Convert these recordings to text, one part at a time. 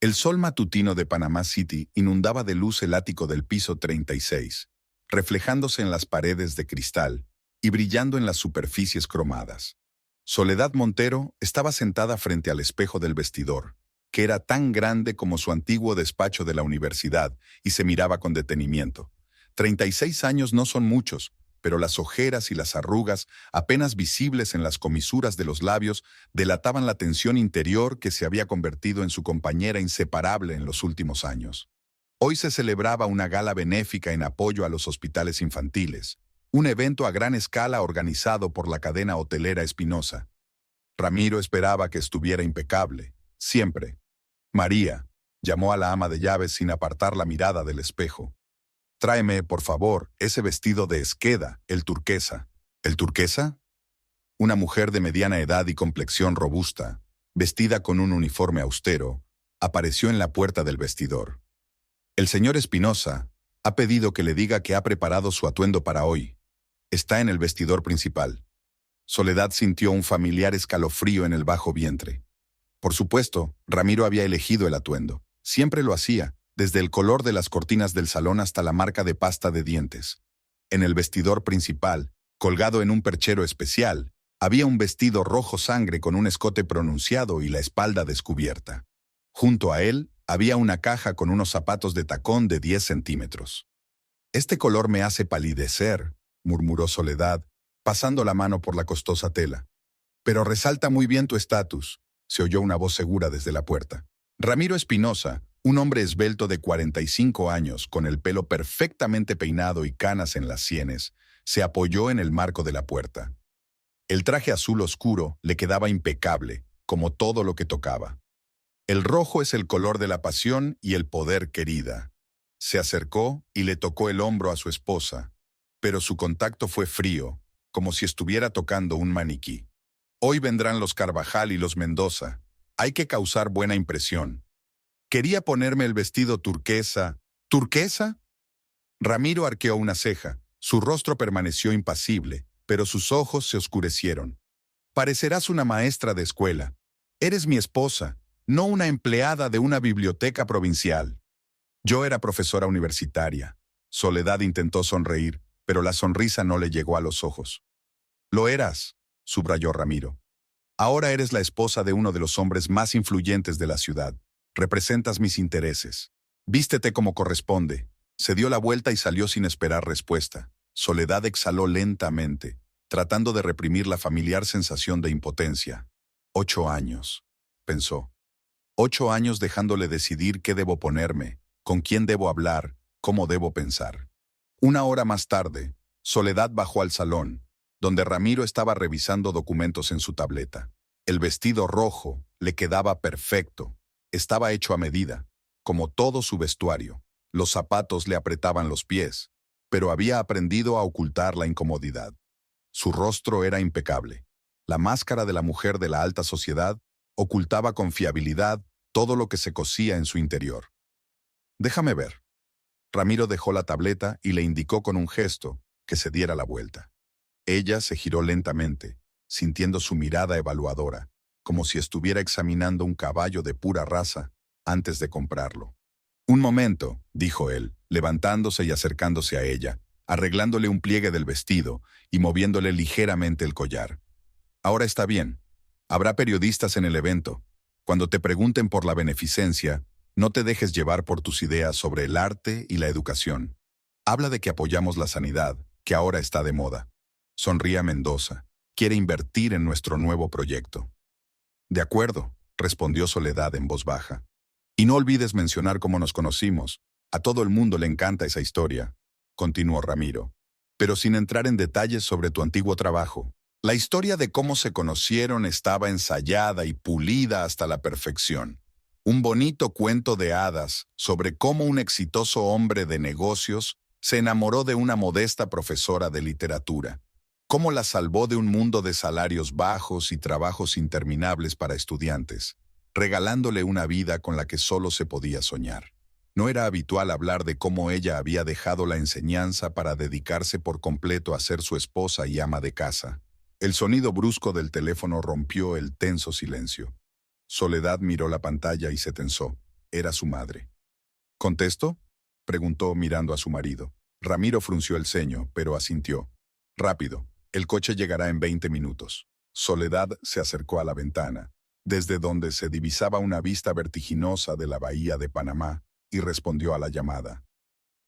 El sol matutino de Panamá City inundaba de luz el ático del piso 36, reflejándose en las paredes de cristal y brillando en las superficies cromadas. Soledad Montero estaba sentada frente al espejo del vestidor, que era tan grande como su antiguo despacho de la universidad, y se miraba con detenimiento. 36 años no son muchos, pero las ojeras y las arrugas, apenas visibles en las comisuras de los labios, delataban la tensión interior que se había convertido en su compañera inseparable en los últimos años. Hoy se celebraba una gala benéfica en apoyo a los hospitales infantiles, un evento a gran escala organizado por la cadena hotelera Espinosa. Ramiro esperaba que estuviera impecable, siempre. María llamó a la ama de llaves sin apartar la mirada del espejo. «Tráeme, por favor, ese vestido de Esqueda, el turquesa». ¿El turquesa? Una mujer de mediana edad y complexión robusta, vestida con un uniforme austero, apareció en la puerta del vestidor. «El señor Espinosa ha pedido que le diga que ha preparado su atuendo para hoy. Está en el vestidor principal». Soledad sintió un familiar escalofrío en el bajo vientre. Por supuesto, Ramiro había elegido el atuendo. Siempre lo hacía, desde el color de las cortinas del salón hasta la marca de pasta de dientes. En el vestidor principal, colgado en un perchero especial, había un vestido rojo sangre con un escote pronunciado y la espalda descubierta. Junto a él, había una caja con unos zapatos de tacón de 10 centímetros. «Este color me hace palidecer», murmuró Soledad, pasando la mano por la costosa tela. «Pero resalta muy bien tu estatus», se oyó una voz segura desde la puerta. Ramiro Espinosa, un hombre esbelto de 45 años, con el pelo perfectamente peinado y canas en las sienes, se apoyó en el marco de la puerta. El traje azul oscuro le quedaba impecable, como todo lo que tocaba. «El rojo es el color de la pasión y el poder, querida». Se acercó y le tocó el hombro a su esposa, pero su contacto fue frío, como si estuviera tocando un maniquí. «Hoy vendrán los Carvajal y los Mendoza. Hay que causar buena impresión. Quería ponerme el vestido turquesa». «¿Turquesa?» Ramiro arqueó una ceja. Su rostro permaneció impasible, pero sus ojos se oscurecieron. «Parecerás una maestra de escuela. Eres mi esposa, no una empleada de una biblioteca provincial». «Yo era profesora universitaria». Soledad intentó sonreír, pero la sonrisa no le llegó a los ojos. «Lo eras», subrayó Ramiro. «Ahora eres la esposa de uno de los hombres más influyentes de la ciudad. Representas mis intereses. Vístete como corresponde». Se dio la vuelta y salió sin esperar respuesta. Soledad exhaló lentamente, tratando de reprimir la familiar sensación de impotencia. 8 años, pensó. 8 años dejándole decidir qué debo ponerme, con quién debo hablar, cómo debo pensar. Una hora más tarde, Soledad bajó al salón, donde Ramiro estaba revisando documentos en su tableta. El vestido rojo le quedaba perfecto. Estaba hecho a medida, como todo su vestuario. Los zapatos le apretaban los pies, pero había aprendido a ocultar la incomodidad. Su rostro era impecable. La máscara de la mujer de la alta sociedad ocultaba con fiabilidad todo lo que se cosía en su interior. «Déjame ver». Ramiro dejó la tableta y le indicó con un gesto que se diera la vuelta. Ella se giró lentamente, sintiendo su mirada evaluadora, como si estuviera examinando un caballo de pura raza antes de comprarlo. «Un momento», dijo él, levantándose y acercándose a ella, arreglándole un pliegue del vestido y moviéndole ligeramente el collar. «Ahora está bien. Habrá periodistas en el evento. Cuando te pregunten por la beneficencia, no te dejes llevar por tus ideas sobre el arte y la educación. Habla de que apoyamos la sanidad, que ahora está de moda». Sonría Mendoza. «Quiere invertir en nuestro nuevo proyecto». «De acuerdo», respondió Soledad en voz baja. «Y no olvides mencionar cómo nos conocimos. A todo el mundo le encanta esa historia», continuó Ramiro, «pero sin entrar en detalles sobre tu antiguo trabajo. La historia de cómo se conocieron estaba ensayada y pulida hasta la perfección. Un bonito cuento de hadas sobre cómo un exitoso hombre de negocios se enamoró de una modesta profesora de literatura, cómo la salvó de un mundo de salarios bajos y trabajos interminables para estudiantes, regalándole una vida con la que solo se podía soñar. No era habitual hablar de cómo ella había dejado la enseñanza para dedicarse por completo a ser su esposa y ama de casa. El sonido brusco del teléfono rompió el tenso silencio. Soledad miró la pantalla y se tensó. era su madre. ¿Contesto?, preguntó mirando a su marido. Ramiro frunció el ceño, pero asintió. Rápido, el coche llegará en 20 minutos. Soledad se acercó a la ventana, desde donde se divisaba una vista vertiginosa de la bahía de Panamá, y respondió a la llamada.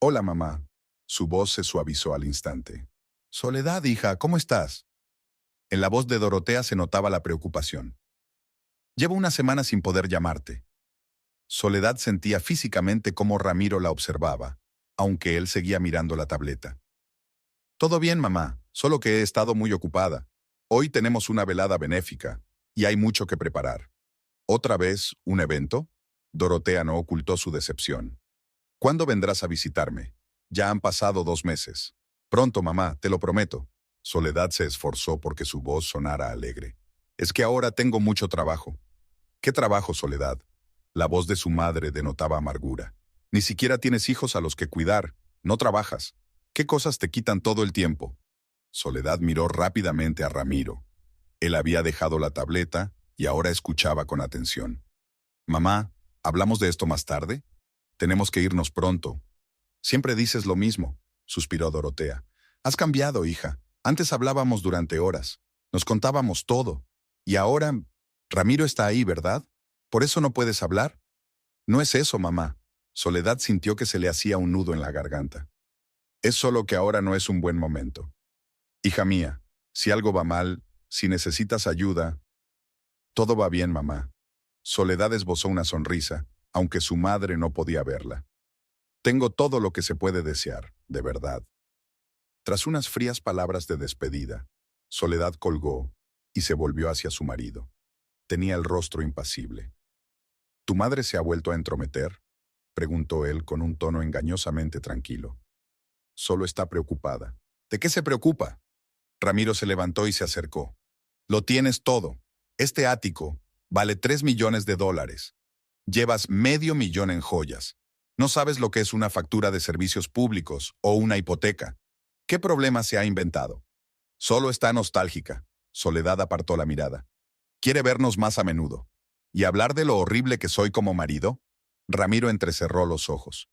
Hola, mamá. Su voz se suavizó al instante. Soledad, hija, ¿cómo estás? En la voz de Dorotea se notaba la preocupación. Llevo una semana sin poder llamarte. Soledad sentía físicamente cómo Ramiro la observaba, aunque él seguía mirando la tableta. Todo bien, mamá, solo que he estado muy ocupada. Hoy tenemos una velada benéfica, y hay mucho que preparar. ¿Otra vez un evento? Dorotea no ocultó su decepción. ¿Cuándo vendrás a visitarme? Ya han pasado 2 meses. Pronto, mamá, te lo prometo. Soledad se esforzó porque su voz sonara alegre. Es que ahora tengo mucho trabajo. ¿Qué trabajo, Soledad? La voz de su madre denotaba amargura. Ni siquiera tienes hijos a los que cuidar. No trabajas. ¿Qué cosas te quitan todo el tiempo? Soledad miró rápidamente a Ramiro. Él había dejado la tableta y ahora escuchaba con atención. Mamá, ¿hablamos de esto más tarde? Tenemos que irnos pronto. Siempre dices lo mismo, suspiró Dorotea. Has cambiado, hija. Antes hablábamos durante horas. Nos contábamos todo. Y ahora, Ramiro está ahí, ¿verdad? ¿Por eso no puedes hablar? No es eso, mamá. Soledad sintió que se le hacía un nudo en la garganta. Es solo que ahora no es un buen momento. Hija mía, si algo va mal, si necesitas ayuda... Todo va bien, mamá. Soledad esbozó una sonrisa, aunque su madre no podía verla. Tengo todo lo que se puede desear, de verdad. Tras unas frías palabras de despedida, Soledad colgó y se volvió hacia su marido. Tenía el rostro impasible. ¿Tu madre se ha vuelto a entrometer?, preguntó él con un tono engañosamente tranquilo. Solo está preocupada. ¿De qué se preocupa? Ramiro se levantó y se acercó. Lo tienes todo. Este ático vale $3 millones. Llevas $500,000 en joyas. No sabes lo que es una factura de servicios públicos o una hipoteca. ¿Qué problema se ha inventado? Solo está nostálgica. Soledad apartó la mirada. ¿Quiere vernos más a menudo? ¿Y hablar de lo horrible que soy como marido? Ramiro entrecerró los ojos.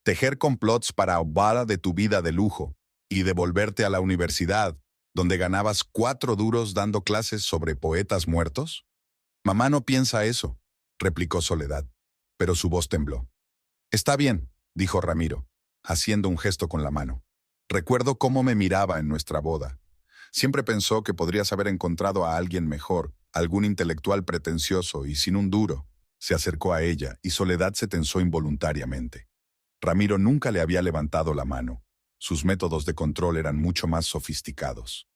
¿Tejer complots para ahogar de tu vida de lujo y devolverte a la universidad, donde ganabas 4 duros dando clases sobre poetas muertos? Mamá no piensa eso, replicó Soledad, pero su voz tembló. Está bien, dijo Ramiro, haciendo un gesto con la mano. Recuerdo cómo me miraba en nuestra boda. Siempre pensó que podrías haber encontrado a alguien mejor, algún intelectual pretencioso y sin un duro. Se acercó a ella y Soledad se tensó involuntariamente. Ramiro nunca le había levantado la mano. Sus métodos de control eran mucho más sofisticados.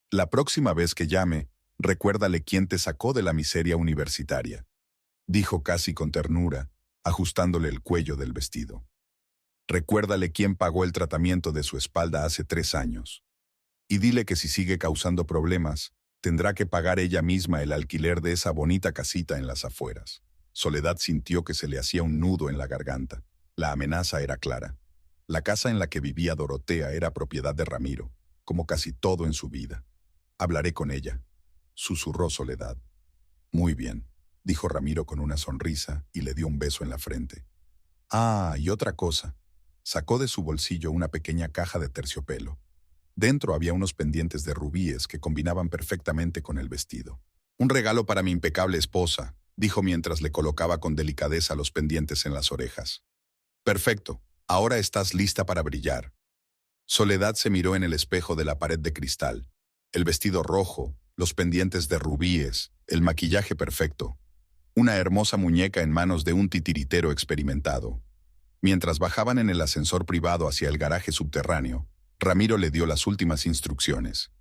La próxima vez que llame, recuérdale quién te sacó de la miseria universitaria, dijo casi con ternura, ajustándole el cuello del vestido. Recuérdale quién pagó el tratamiento de su espalda hace 3 años. Y dile que si sigue causando problemas, tendrá que pagar ella misma el alquiler de esa bonita casita en las afueras. Soledad sintió que se le hacía un nudo en la garganta. La amenaza era clara. La casa en la que vivía Dorotea era propiedad de Ramiro, como casi todo en su vida. Hablaré con ella, susurró Soledad. Muy bien, dijo Ramiro con una sonrisa y le dio un beso en la frente. Ah, y otra cosa. Sacó de su bolsillo una pequeña caja de terciopelo. Dentro había unos pendientes de rubíes que combinaban perfectamente con el vestido. Un regalo para mi impecable esposa, dijo mientras le colocaba con delicadeza los pendientes en las orejas. Perfecto, ahora estás lista para brillar. Soledad se miró en el espejo de la pared de cristal. El vestido rojo, los pendientes de rubíes, el maquillaje perfecto. Una hermosa muñeca en manos de un titiritero experimentado. Mientras bajaban en el ascensor privado hacia el garaje subterráneo, Ramiro le dio las últimas instrucciones.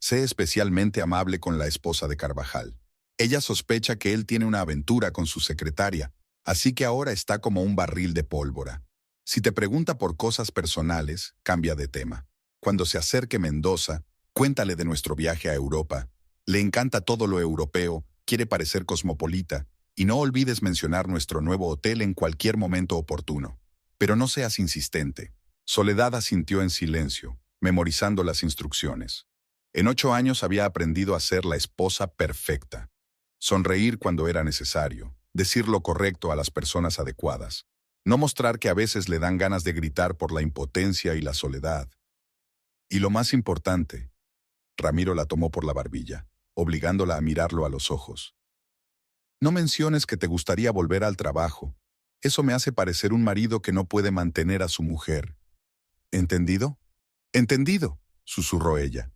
Sé especialmente amable con la esposa de Carvajal. Ella sospecha que él tiene una aventura con su secretaria, así que ahora está como un barril de pólvora. Si te pregunta por cosas personales, cambia de tema. Cuando se acerque Mendoza, cuéntale de nuestro viaje a Europa. Le encanta todo lo europeo, quiere parecer cosmopolita, y no olvides mencionar nuestro nuevo hotel en cualquier momento oportuno. Pero no seas insistente. Soledad asintió en silencio, memorizando las instrucciones. En 8 años había aprendido a ser la esposa perfecta. Sonreír cuando era necesario, decir lo correcto a las personas adecuadas, no mostrar que a veces le dan ganas de gritar por la impotencia y la soledad. Y lo más importante, Ramiro la tomó por la barbilla, obligándola a mirarlo a los ojos. No menciones que te gustaría volver al trabajo. Eso me hace parecer un marido que no puede mantener a su mujer. ¿Entendido? Entendido, susurró ella.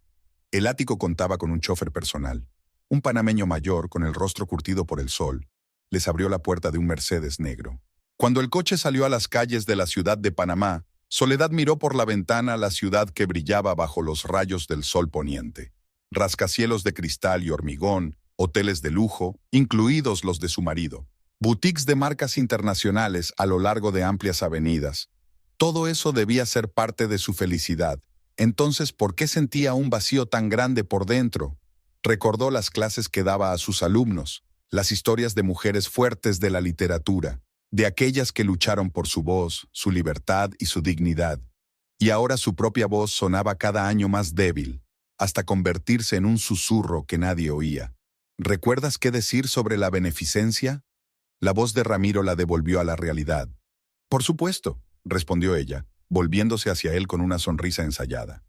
El ático contaba con un chofer personal. Un panameño mayor, con el rostro curtido por el sol, les abrió la puerta de un Mercedes negro. Cuando el coche salió a las calles de la ciudad de Panamá, Soledad miró por la ventana la ciudad que brillaba bajo los rayos del sol poniente. Rascacielos de cristal y hormigón, hoteles de lujo, incluidos los de su marido, boutiques de marcas internacionales a lo largo de amplias avenidas. Todo eso debía ser parte de su felicidad. Entonces, ¿por qué sentía un vacío tan grande por dentro? Recordó las clases que daba a sus alumnos, las historias de mujeres fuertes de la literatura, de aquellas que lucharon por su voz, su libertad y su dignidad. Y ahora su propia voz sonaba cada año más débil, hasta convertirse en un susurro que nadie oía. ¿Recuerdas qué decir sobre la beneficencia? La voz de Ramiro la devolvió a la realidad. Por supuesto, respondió ella, volviéndose hacia él con una sonrisa ensayada.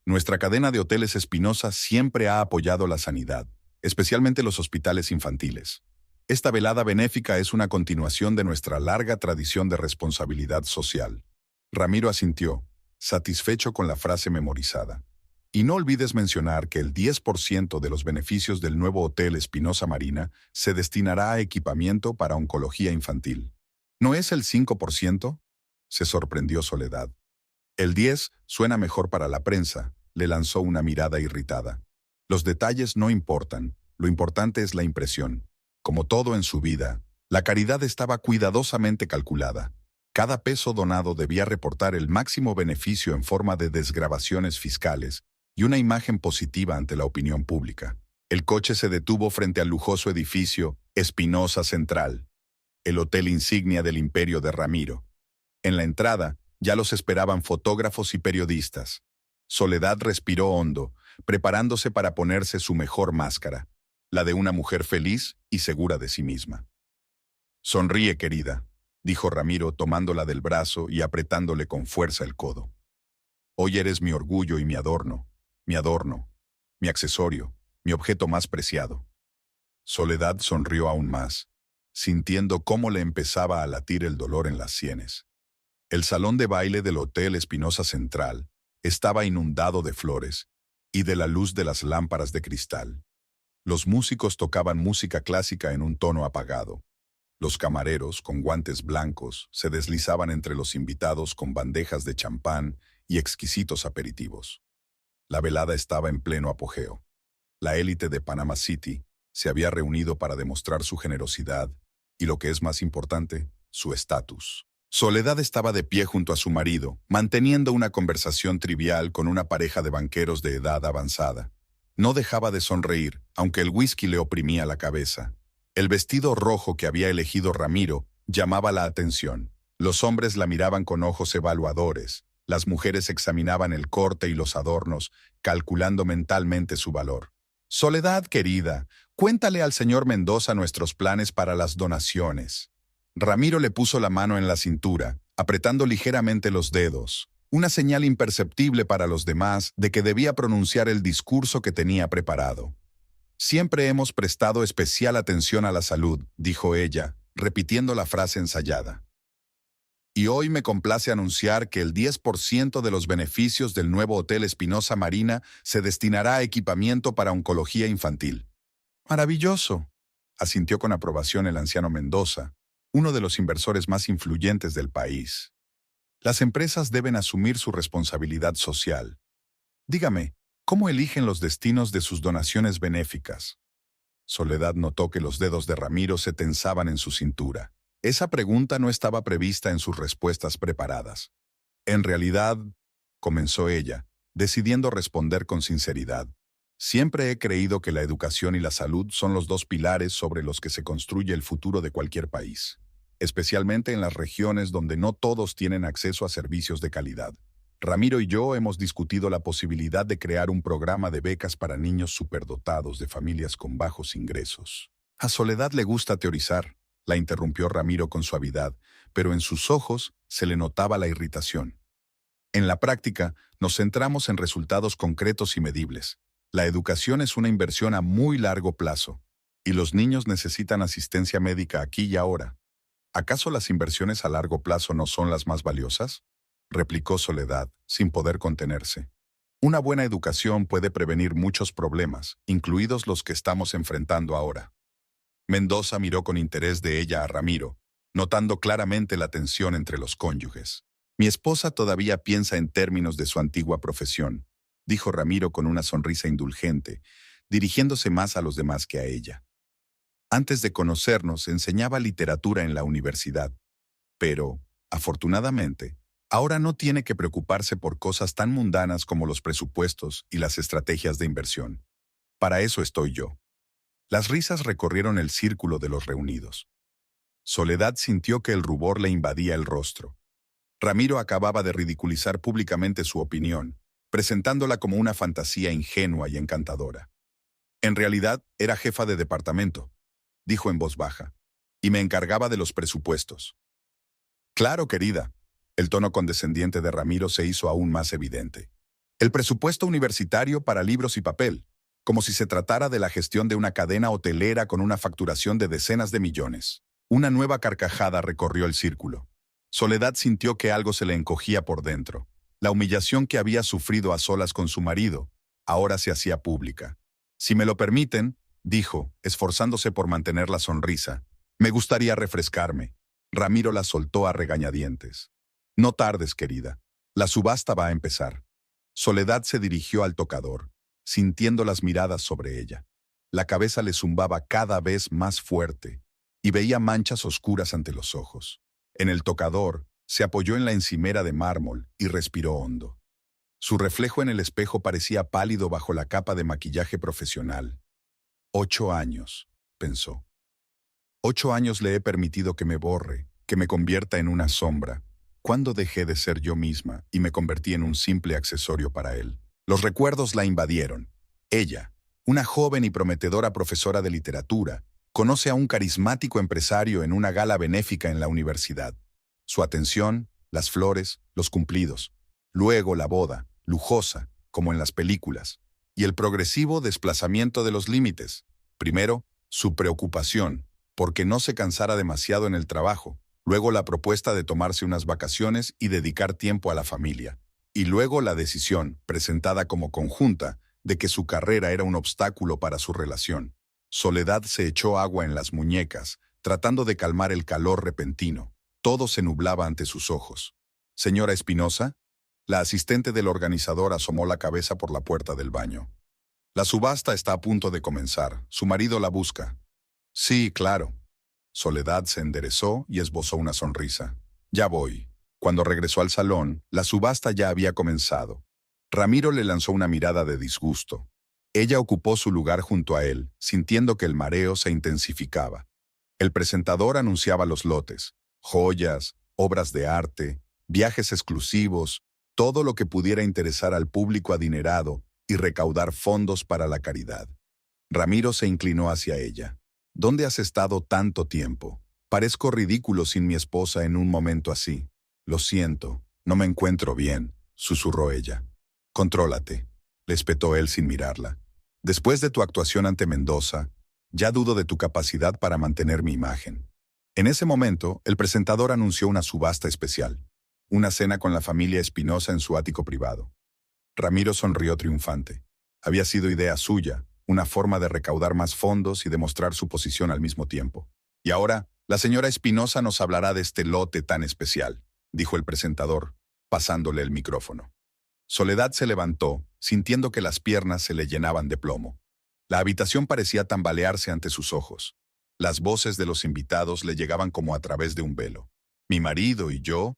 Nuestra cadena de hoteles Espinosa siempre ha apoyado la sanidad, especialmente los hospitales infantiles. Esta velada benéfica es una continuación de nuestra larga tradición de responsabilidad social. Ramiro asintió, satisfecho con la frase memorizada. Y no olvides mencionar que el 10% de los beneficios del nuevo Hotel Espinosa Marina se destinará a equipamiento para oncología infantil. ¿No es el 5%? Se sorprendió Soledad. El 10 suena mejor para la prensa, le lanzó una mirada irritada. Los detalles no importan, lo importante es la impresión. Como todo en su vida, la caridad estaba cuidadosamente calculada. Cada peso donado debía reportar el máximo beneficio en forma de desgravaciones fiscales y una imagen positiva ante la opinión pública. El coche se detuvo frente al lujoso edificio Espinosa Central, el hotel insignia del imperio de Ramiro. En la entrada ya los esperaban fotógrafos y periodistas. Soledad respiró hondo, preparándose para ponerse su mejor máscara, la de una mujer feliz y segura de sí misma. Sonríe, querida, dijo Ramiro tomándola del brazo y apretándole con fuerza el codo. Hoy eres mi orgullo y mi adorno, mi accesorio, mi objeto más preciado. Soledad sonrió aún más, sintiendo cómo le empezaba a latir el dolor en las sienes. El salón de baile del Hotel Espinosa Central estaba inundado de flores y de la luz de las lámparas de cristal. Los músicos tocaban música clásica en un tono apagado. Los camareros, con guantes blancos, se deslizaban entre los invitados con bandejas de champán y exquisitos aperitivos. La velada estaba en pleno apogeo. La élite de Panama City se había reunido para demostrar su generosidad y, lo que es más importante, su estatus. Soledad estaba de pie junto a su marido, manteniendo una conversación trivial con una pareja de banqueros de edad avanzada. No dejaba de sonreír, aunque el whisky le oprimía la cabeza. El vestido rojo que había elegido Ramiro llamaba la atención. Los hombres la miraban con ojos evaluadores. Las mujeres examinaban el corte y los adornos, calculando mentalmente su valor. Soledad, querida, cuéntale al señor Mendoza nuestros planes para las donaciones. Ramiro le puso la mano en la cintura, apretando ligeramente los dedos, una señal imperceptible para los demás de que debía pronunciar el discurso que tenía preparado. Siempre hemos prestado especial atención a la salud, dijo ella, repitiendo la frase ensayada. Y hoy me complace anunciar que el 10% de los beneficios del nuevo Hotel Espinosa Marina se destinará a equipamiento para oncología infantil. Maravilloso, asintió con aprobación el anciano Mendoza, uno de los inversores más influyentes del país. Las empresas deben asumir su responsabilidad social. Dígame, ¿cómo eligen los destinos de sus donaciones benéficas? Soledad notó que los dedos de Ramiro se tensaban en su cintura. Esa pregunta no estaba prevista en sus respuestas preparadas. En realidad, comenzó ella, decidiendo responder con sinceridad. Siempre he creído que la educación y la salud son los dos pilares sobre los que se construye el futuro de cualquier país, especialmente en las regiones donde no todos tienen acceso a servicios de calidad. Ramiro y yo hemos discutido la posibilidad de crear un programa de becas para niños superdotados de familias con bajos ingresos. A Soledad le gusta teorizar, la interrumpió Ramiro con suavidad, pero en sus ojos se le notaba la irritación. En la práctica, nos centramos en resultados concretos y medibles. La educación es una inversión a muy largo plazo, y los niños necesitan asistencia médica aquí y ahora. ¿Acaso las inversiones a largo plazo no son las más valiosas? Replicó Soledad, sin poder contenerse. Una buena educación puede prevenir muchos problemas, incluidos los que estamos enfrentando ahora. Mendoza miró con interés de ella a Ramiro, notando claramente la tensión entre los cónyuges. Mi esposa todavía piensa en términos de su antigua profesión, dijo Ramiro con una sonrisa indulgente, dirigiéndose más a los demás que a ella. Antes de conocernos, enseñaba literatura en la universidad, pero, afortunadamente, ahora no tiene que preocuparse por cosas tan mundanas como los presupuestos y las estrategias de inversión. Para eso estoy yo. Las risas recorrieron el círculo de los reunidos. Soledad sintió que el rubor le invadía el rostro. Ramiro acababa de ridiculizar públicamente su opinión, presentándola como una fantasía ingenua y encantadora. En realidad, era jefa de departamento, dijo en voz baja, y me encargaba de los presupuestos. Claro, querida. El tono condescendiente de Ramiro se hizo aún más evidente. El presupuesto universitario para libros y papel, como si se tratara de la gestión de una cadena hotelera con una facturación de decenas de millones. Una nueva carcajada recorrió el círculo. Soledad sintió que algo se le encogía por dentro. La humillación que había sufrido a solas con su marido, ahora se hacía pública. Si me lo permiten, dijo, esforzándose por mantener la sonrisa, me gustaría refrescarme. Ramiro la soltó a regañadientes. No tardes, querida. La subasta va a empezar. Soledad se dirigió al tocador, sintiendo las miradas sobre ella. La cabeza le zumbaba cada vez más fuerte y veía manchas oscuras ante los ojos. En el tocador, se apoyó en la encimera de mármol y respiró hondo. Su reflejo en el espejo parecía pálido bajo la capa de maquillaje profesional. 8 años, pensó. 8 años le he permitido que me borre, que me convierta en una sombra. ¿Cuándo dejé de ser yo misma y me convertí en un simple accesorio para él? Los recuerdos la invadieron. Ella, una joven y prometedora profesora de literatura, conoce a un carismático empresario en una gala benéfica en la universidad. Su atención, las flores, los cumplidos. Luego la boda, lujosa, como en las películas. Y el progresivo desplazamiento de los límites. Primero, su preocupación, porque no se cansara demasiado en el trabajo. Luego la propuesta de tomarse unas vacaciones y dedicar tiempo a la familia. Y luego la decisión, presentada como conjunta, de que su carrera era un obstáculo para su relación. Soledad se echó agua en las muñecas, tratando de calmar el calor repentino. Todo se nublaba ante sus ojos. «Señora Espinosa», la asistente del organizador asomó la cabeza por la puerta del baño. «La subasta está a punto de comenzar. Su marido la busca». «Sí, claro». Soledad se enderezó y esbozó una sonrisa. «Ya voy». Cuando regresó al salón, la subasta ya había comenzado. Ramiro le lanzó una mirada de disgusto. Ella ocupó su lugar junto a él, sintiendo que el mareo se intensificaba. El presentador anunciaba los lotes, joyas, obras de arte, viajes exclusivos, todo lo que pudiera interesar al público adinerado y recaudar fondos para la caridad. Ramiro se inclinó hacia ella. «¿Dónde has estado tanto tiempo? Parezco ridículo sin mi esposa en un momento así». «Lo siento, no me encuentro bien», susurró ella. «Contrólate», le espetó él sin mirarla. «Después de tu actuación ante Mendoza, ya dudo de tu capacidad para mantener mi imagen». En ese momento, el presentador anunció una subasta especial. Una cena con la familia Espinosa en su ático privado. Ramiro sonrió triunfante. Había sido idea suya, una forma de recaudar más fondos y demostrar su posición al mismo tiempo. «Y ahora, la señora Espinosa nos hablará de este lote tan especial», dijo el presentador, pasándole el micrófono. Soledad se levantó, sintiendo que las piernas se le llenaban de plomo. La habitación parecía tambalearse ante sus ojos. Las voces de los invitados le llegaban como a través de un velo. «Mi marido y yo»,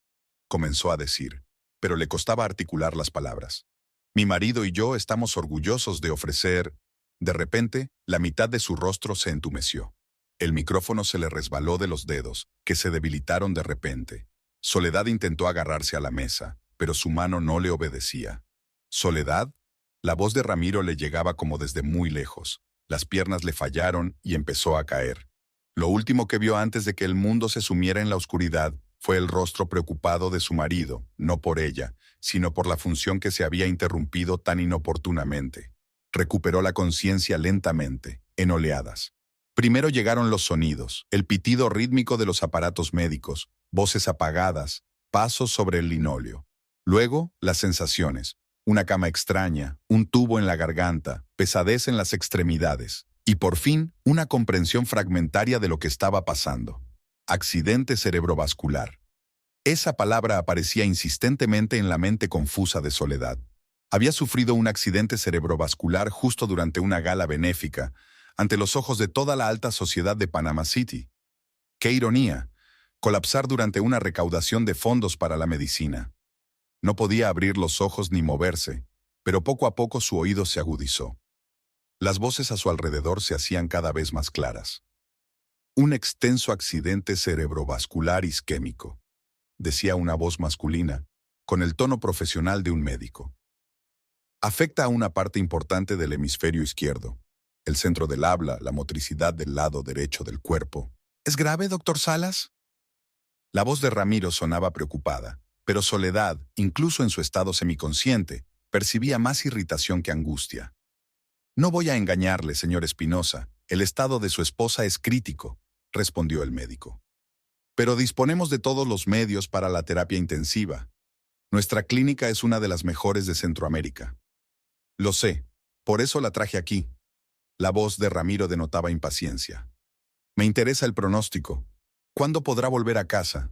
comenzó a decir, pero le costaba articular las palabras. «Mi marido y yo estamos orgullosos de ofrecer...». De repente, la mitad de su rostro se entumeció. El micrófono se le resbaló de los dedos, que se debilitaron de repente. Soledad intentó agarrarse a la mesa, pero su mano no le obedecía. «¿Soledad?». La voz de Ramiro le llegaba como desde muy lejos. Las piernas le fallaron y empezó a caer. Lo último que vio antes de que el mundo se sumiera en la oscuridad fue el rostro preocupado de su marido, no por ella, sino por la función que se había interrumpido tan inoportunamente. Recuperó la conciencia lentamente, en oleadas. Primero llegaron los sonidos, el pitido rítmico de los aparatos médicos, voces apagadas, pasos sobre el linóleo. Luego, las sensaciones, una cama extraña, un tubo en la garganta, pesadez en las extremidades. Y por fin, una comprensión fragmentaria de lo que estaba pasando. Accidente cerebrovascular. Esa palabra aparecía insistentemente en la mente confusa de Soledad. Había sufrido un accidente cerebrovascular justo durante una gala benéfica, ante los ojos de toda la alta sociedad de Panama City. ¡Qué ironía! Colapsar durante una recaudación de fondos para la medicina. No podía abrir los ojos ni moverse, pero poco a poco su oído se agudizó. Las voces a su alrededor se hacían cada vez más claras. Un extenso accidente cerebrovascular isquémico, decía una voz masculina, con el tono profesional de un médico. Afecta a una parte importante del hemisferio izquierdo, el centro del habla, la motricidad del lado derecho del cuerpo. ¿Es grave, doctor Salas? La voz de Ramiro sonaba preocupada, pero Soledad, incluso en su estado semiconsciente, percibía más irritación que angustia. No voy a engañarle, señor Espinosa, el estado de su esposa es crítico, respondió el médico. Pero disponemos de todos los medios para la terapia intensiva. Nuestra clínica es una de las mejores de Centroamérica. Lo sé, por eso la traje aquí. La voz de Ramiro denotaba impaciencia. Me interesa el pronóstico. ¿Cuándo podrá volver a casa?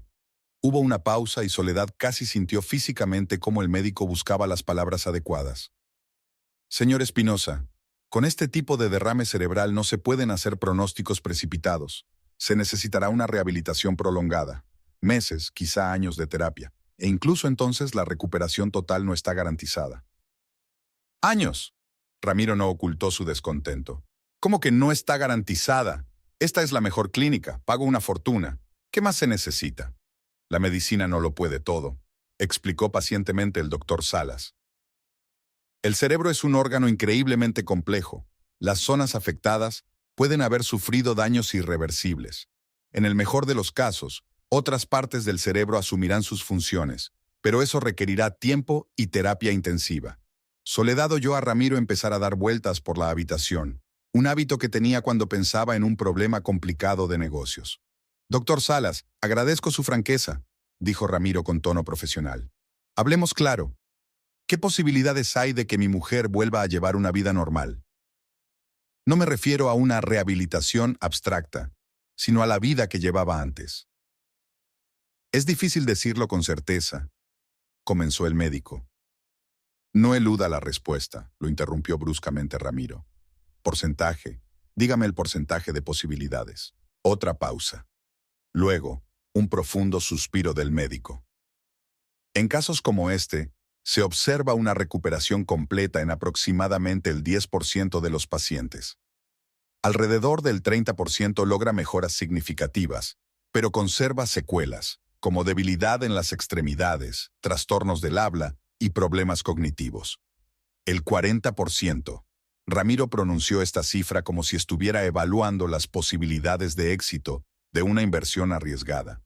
Hubo una pausa y Soledad casi sintió físicamente cómo el médico buscaba las palabras adecuadas. Señor Espinosa, con este tipo de derrame cerebral no se pueden hacer pronósticos precipitados. Se necesitará una rehabilitación prolongada, meses, quizá años de terapia, e incluso entonces la recuperación total no está garantizada. ¡Años! Ramiro no ocultó su descontento. ¿Cómo que no está garantizada? Esta es la mejor clínica, pago una fortuna. ¿Qué más se necesita? La medicina no lo puede todo, explicó pacientemente el doctor Salas. El cerebro es un órgano increíblemente complejo. Las zonas afectadas pueden haber sufrido daños irreversibles. En el mejor de los casos, otras partes del cerebro asumirán sus funciones, pero eso requerirá tiempo y terapia intensiva. Soledad oyó a Ramiro empezar a dar vueltas por la habitación, un hábito que tenía cuando pensaba en un problema complicado de negocios. Doctor Salas, agradezco su franqueza, dijo Ramiro con tono profesional. Hablemos claro. ¿Qué posibilidades hay de que mi mujer vuelva a llevar una vida normal? No me refiero a una rehabilitación abstracta, sino a la vida que llevaba antes. Es difícil decirlo con certeza, comenzó el médico. No eluda la respuesta, lo interrumpió bruscamente Ramiro. Porcentaje, dígame el porcentaje de posibilidades. Otra pausa. Luego, un profundo suspiro del médico. En casos como este, se observa una recuperación completa en aproximadamente el 10% de los pacientes. Alrededor del 30% logra mejoras significativas, pero conserva secuelas, como debilidad en las extremidades, trastornos del habla y problemas cognitivos. El 40%. Ramiro pronunció esta cifra como si estuviera evaluando las posibilidades de éxito de una inversión arriesgada.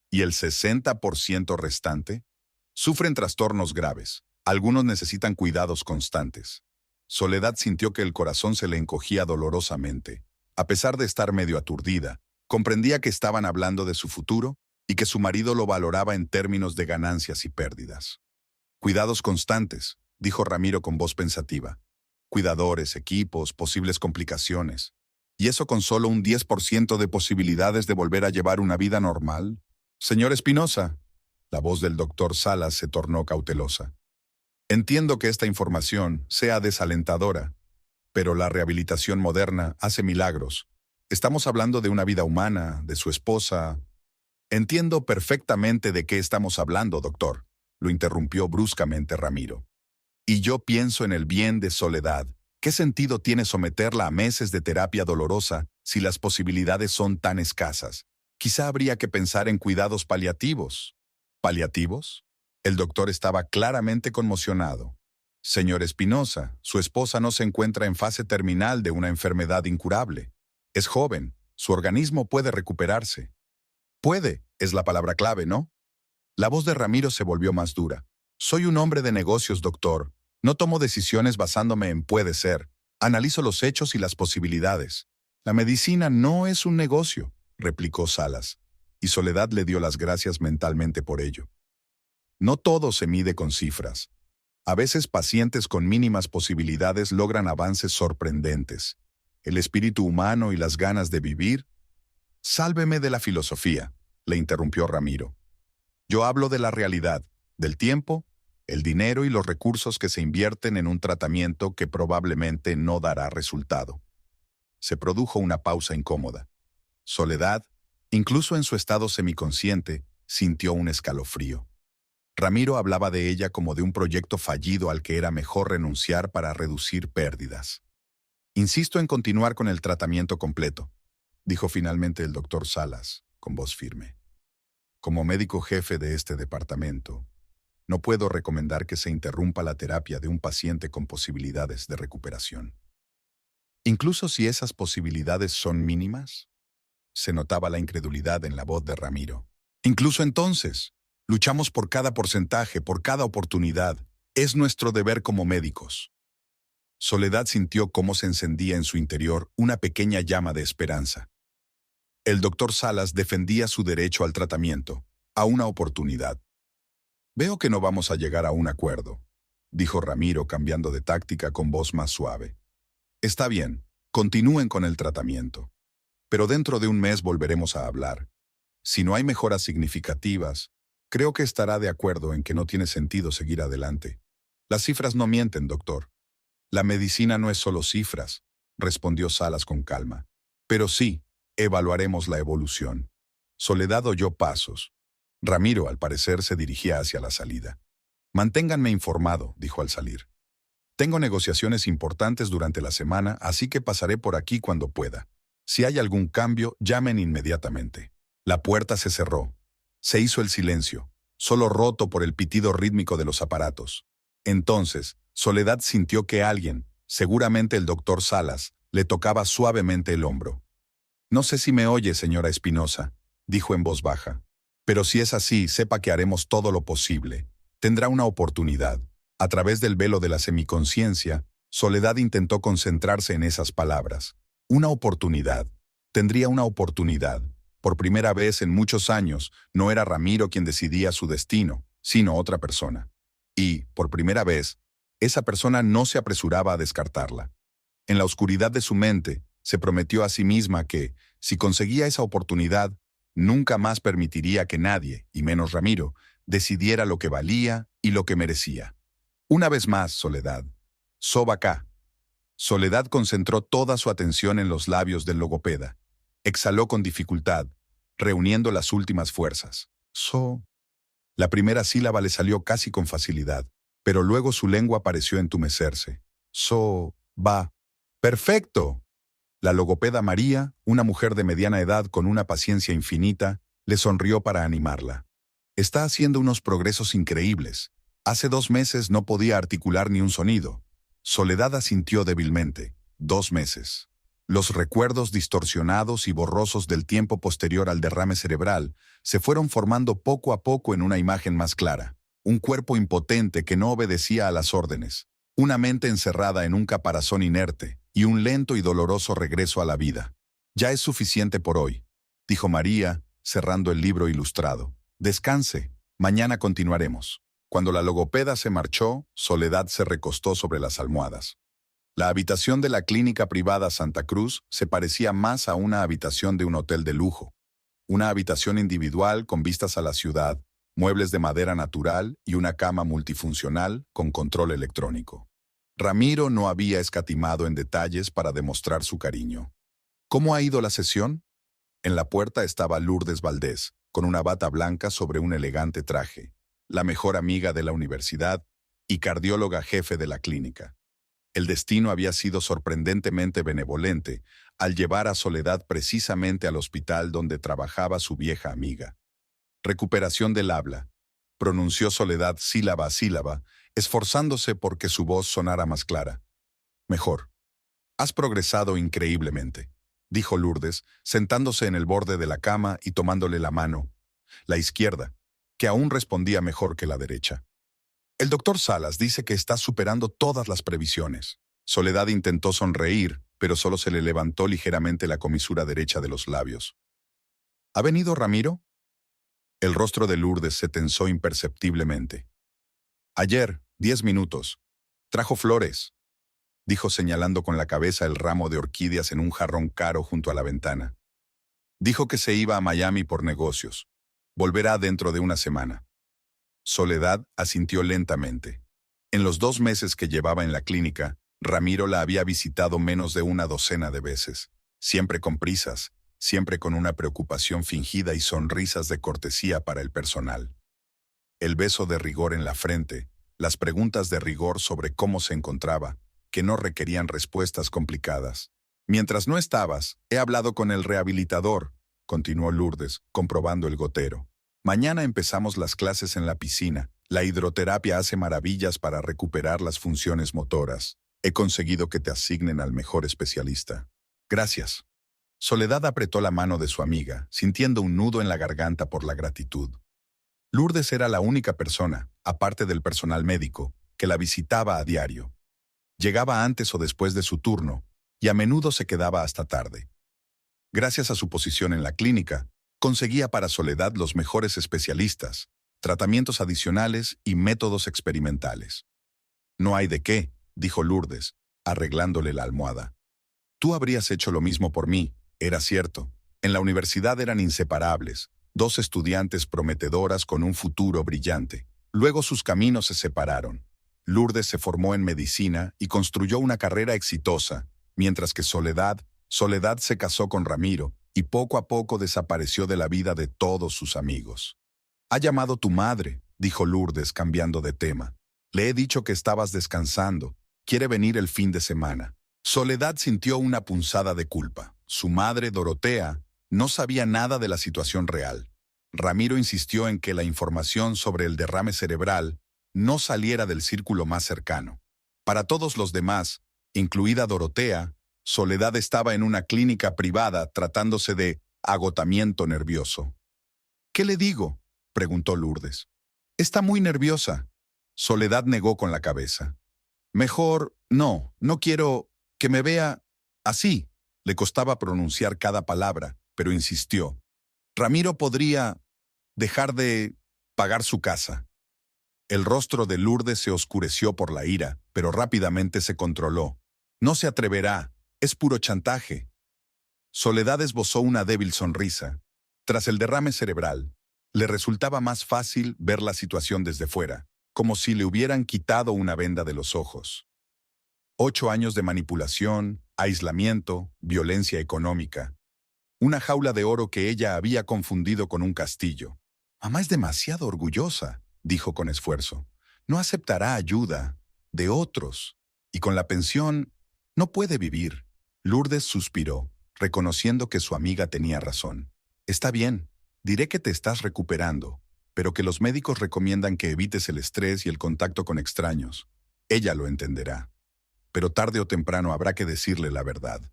¿Y el 60% restante? Sufren trastornos graves. Algunos necesitan cuidados constantes. Soledad sintió que el corazón se le encogía dolorosamente. A pesar de estar medio aturdida, comprendía que estaban hablando de su futuro y que su marido lo valoraba en términos de ganancias y pérdidas. Cuidados constantes, dijo Ramiro con voz pensativa. Cuidadores, equipos, posibles complicaciones. ¿Y eso con solo un 10% de posibilidades de volver a llevar una vida normal? Señor Espinosa, la voz del doctor Salas se tornó cautelosa. Entiendo que esta información sea desalentadora, pero la rehabilitación moderna hace milagros. Estamos hablando de una vida humana, de su esposa. Entiendo perfectamente de qué estamos hablando, doctor, lo interrumpió bruscamente Ramiro. Y yo pienso en el bien de Soledad. ¿Qué sentido tiene someterla a meses de terapia dolorosa si las posibilidades son tan escasas? Quizá habría que pensar en cuidados paliativos. ¿Paliativos? El doctor estaba claramente conmocionado. Señor Espinosa, su esposa no se encuentra en fase terminal de una enfermedad incurable. Es joven, Su organismo puede recuperarse. Puede, es la palabra clave, ¿no? La voz de Ramiro se volvió más dura. Soy un hombre de negocios, doctor. No tomo decisiones basándome en puede ser. Analizo los hechos y las posibilidades. La medicina no es un negocio, replicó Salas, y Soledad le dio las gracias mentalmente por ello. No todo se mide con cifras. A veces pacientes con mínimas posibilidades logran avances sorprendentes. El espíritu humano y las ganas de vivir. Sálveme de la filosofía, le interrumpió Ramiro. Yo hablo de la realidad, del tiempo, el dinero y los recursos que se invierten en un tratamiento que probablemente no dará resultado. Se produjo una pausa incómoda. Soledad, incluso en su estado semiconsciente, sintió un escalofrío. Ramiro hablaba de ella como de un proyecto fallido al que era mejor renunciar para reducir pérdidas. Insisto en continuar con el tratamiento completo, dijo finalmente el doctor Salas, con voz firme. Como médico jefe de este departamento, no puedo recomendar que se interrumpa la terapia de un paciente con posibilidades de recuperación. Incluso si esas posibilidades son mínimas, se notaba la incredulidad en la voz de Ramiro. Incluso entonces, luchamos por cada porcentaje, por cada oportunidad. Es nuestro deber como médicos. Soledad sintió cómo se encendía en su interior una pequeña llama de esperanza. El doctor Salas defendía su derecho al tratamiento, a una oportunidad. Veo que no vamos a llegar a un acuerdo, dijo Ramiro cambiando de táctica con voz más suave. Está bien, continúen con el tratamiento. Pero dentro de un mes volveremos a hablar. Si no hay mejoras significativas, creo que estará de acuerdo en que no tiene sentido seguir adelante. Las cifras no mienten, doctor. La medicina no es solo cifras, respondió Salas con calma. Pero sí, evaluaremos la evolución. Soledad oyó pasos. Ramiro, al parecer, se dirigía hacia la salida. Manténganme informado, dijo al salir. Tengo negociaciones importantes durante la semana, así que pasaré por aquí cuando pueda. Si hay algún cambio, llamen inmediatamente. La puerta se cerró. Se hizo el silencio, solo roto por el pitido rítmico de los aparatos. Entonces, Soledad sintió que alguien, seguramente el doctor Salas, le tocaba suavemente el hombro. No sé si me oye, señora Espinosa, dijo en voz baja. Pero si es así, sepa que haremos todo lo posible. Tendrá una oportunidad. A través del velo de la semiconciencia, Soledad intentó concentrarse en esas palabras. Una oportunidad. Tendría una oportunidad. Por primera vez en muchos años, no era Ramiro quien decidía su destino, sino otra persona. Y, por primera vez, esa persona no se apresuraba a descartarla. En la oscuridad de su mente, se prometió a sí misma que, si conseguía esa oportunidad, nunca más permitiría que nadie, y menos Ramiro, decidiera lo que valía y lo que merecía. Una vez más, Soledad. Soba acá. Soledad concentró toda su atención en los labios del logopeda. Exhaló con dificultad, reuniendo las últimas fuerzas. La primera sílaba le salió casi con facilidad, pero luego su lengua pareció entumecerse. Va. ¡Perfecto! La logopeda María, una mujer de mediana edad con una paciencia infinita, le sonrió para animarla. Está haciendo unos progresos increíbles. Hace 2 meses no podía articular ni un sonido. Soledad asintió débilmente. 2 meses. Los recuerdos distorsionados y borrosos del tiempo posterior al derrame cerebral se fueron formando poco a poco en una imagen más clara. Un cuerpo impotente que no obedecía a las órdenes. Una mente encerrada en un caparazón inerte y un lento y doloroso regreso a la vida. Ya es suficiente por hoy, dijo María, cerrando el libro ilustrado. Descanse, mañana continuaremos. Cuando la logopeda se marchó, Soledad se recostó sobre las almohadas. La habitación de la clínica privada Santa Cruz se parecía más a una habitación de un hotel de lujo. Una habitación individual con vistas a la ciudad, muebles de madera natural y una cama multifuncional con control electrónico. Ramiro no había escatimado en detalles para demostrar su cariño. ¿Cómo ha ido la sesión? En la puerta estaba Lourdes Valdés, con una bata blanca sobre un elegante traje, la mejor amiga de la universidad y cardióloga jefe de la clínica. El destino había sido sorprendentemente benevolente al llevar a Soledad precisamente al hospital donde trabajaba su vieja amiga. Recuperación del habla, pronunció Soledad sílaba a sílaba, esforzándose porque su voz sonara más clara. Mejor. Has progresado increíblemente. dijo Lourdes, sentándose en el borde de la cama y tomándole la mano, la izquierda, que aún respondía mejor que la derecha. El doctor Salas dice que está superando todas las previsiones. Soledad intentó sonreír, pero solo se le levantó ligeramente la comisura derecha de los labios. ¿Ha venido Ramiro? El rostro de Lourdes se tensó imperceptiblemente. Ayer, 10 minutos. Trajo flores, dijo señalando con la cabeza el ramo de orquídeas en un jarrón caro junto a la ventana. Dijo que se iba a Miami por negocios. Volverá dentro de una semana. Soledad asintió lentamente. En los 2 meses que llevaba en la clínica, Ramiro la había visitado menos de una docena de veces, siempre con prisas, siempre con una preocupación fingida y sonrisas de cortesía para el personal. El beso de rigor en la frente, las preguntas de rigor sobre cómo se encontraba, que no requerían respuestas complicadas. Mientras no estabas, he hablado con el rehabilitador, continuó Lourdes, comprobando el gotero. Mañana empezamos las clases en la piscina. La hidroterapia hace maravillas para recuperar las funciones motoras. He conseguido que te asignen al mejor especialista. Gracias. Soledad apretó la mano de su amiga, sintiendo un nudo en la garganta por la gratitud. Lourdes era la única persona, aparte del personal médico, que la visitaba a diario. Llegaba antes o después de su turno, y a menudo se quedaba hasta tarde. Gracias a su posición en la clínica, conseguía para Soledad los mejores especialistas, tratamientos adicionales y métodos experimentales. No hay de qué, dijo Lourdes, arreglándole la almohada. Tú habrías hecho lo mismo por mí, era cierto. En la universidad eran inseparables, 2 estudiantes prometedoras con un futuro brillante. Luego sus caminos se separaron. Lourdes se formó en medicina y construyó una carrera exitosa, mientras que Soledad se casó con Ramiro y poco a poco desapareció de la vida de todos sus amigos. «Ha llamado tu madre», dijo Lourdes cambiando de tema. «Le he dicho que estabas descansando. Quiere venir el fin de semana». Soledad sintió una punzada de culpa. Su madre, Dorotea, no sabía nada de la situación real. Ramiro insistió en que la información sobre el derrame cerebral no saliera del círculo más cercano. Para todos los demás, incluida Dorotea, Soledad estaba en una clínica privada tratándose de agotamiento nervioso. «¿Qué le digo?», preguntó Lourdes. «Está muy nerviosa». Soledad negó con la cabeza. «Mejor, no quiero que me vea así». Le costaba pronunciar cada palabra, pero insistió. «Ramiro podría dejar de pagar su casa». El rostro de Lourdes se oscureció por la ira, pero rápidamente se controló. «No se atreverá, es puro chantaje». Soledad esbozó una débil sonrisa. Tras el derrame cerebral, le resultaba más fácil ver la situación desde fuera, como si le hubieran quitado una venda de los ojos. 8 años de manipulación, aislamiento, violencia económica. Una jaula de oro que ella había confundido con un castillo. «Mamá es demasiado orgullosa», dijo con esfuerzo. «No aceptará ayuda de otros. Y con la pensión no puede vivir». Lourdes suspiró, reconociendo que su amiga tenía razón. «Está bien, diré que te estás recuperando, pero que los médicos recomiendan que evites el estrés y el contacto con extraños. Ella lo entenderá. Pero tarde o temprano habrá que decirle la verdad».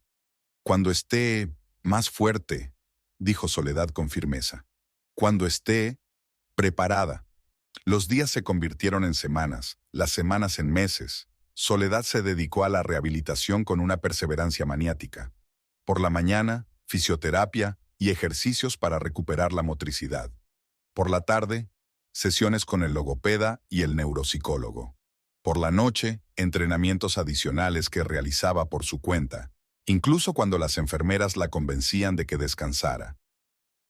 «Cuando esté más fuerte», dijo Soledad con firmeza. «Cuando esté preparada». Los días se convirtieron en semanas, las semanas en meses. Soledad se dedicó a la rehabilitación con una perseverancia maniática. Por la mañana, fisioterapia y ejercicios para recuperar la motricidad. Por la tarde, sesiones con el logopeda y el neuropsicólogo. Por la noche, entrenamientos adicionales que realizaba por su cuenta, incluso cuando las enfermeras la convencían de que descansara.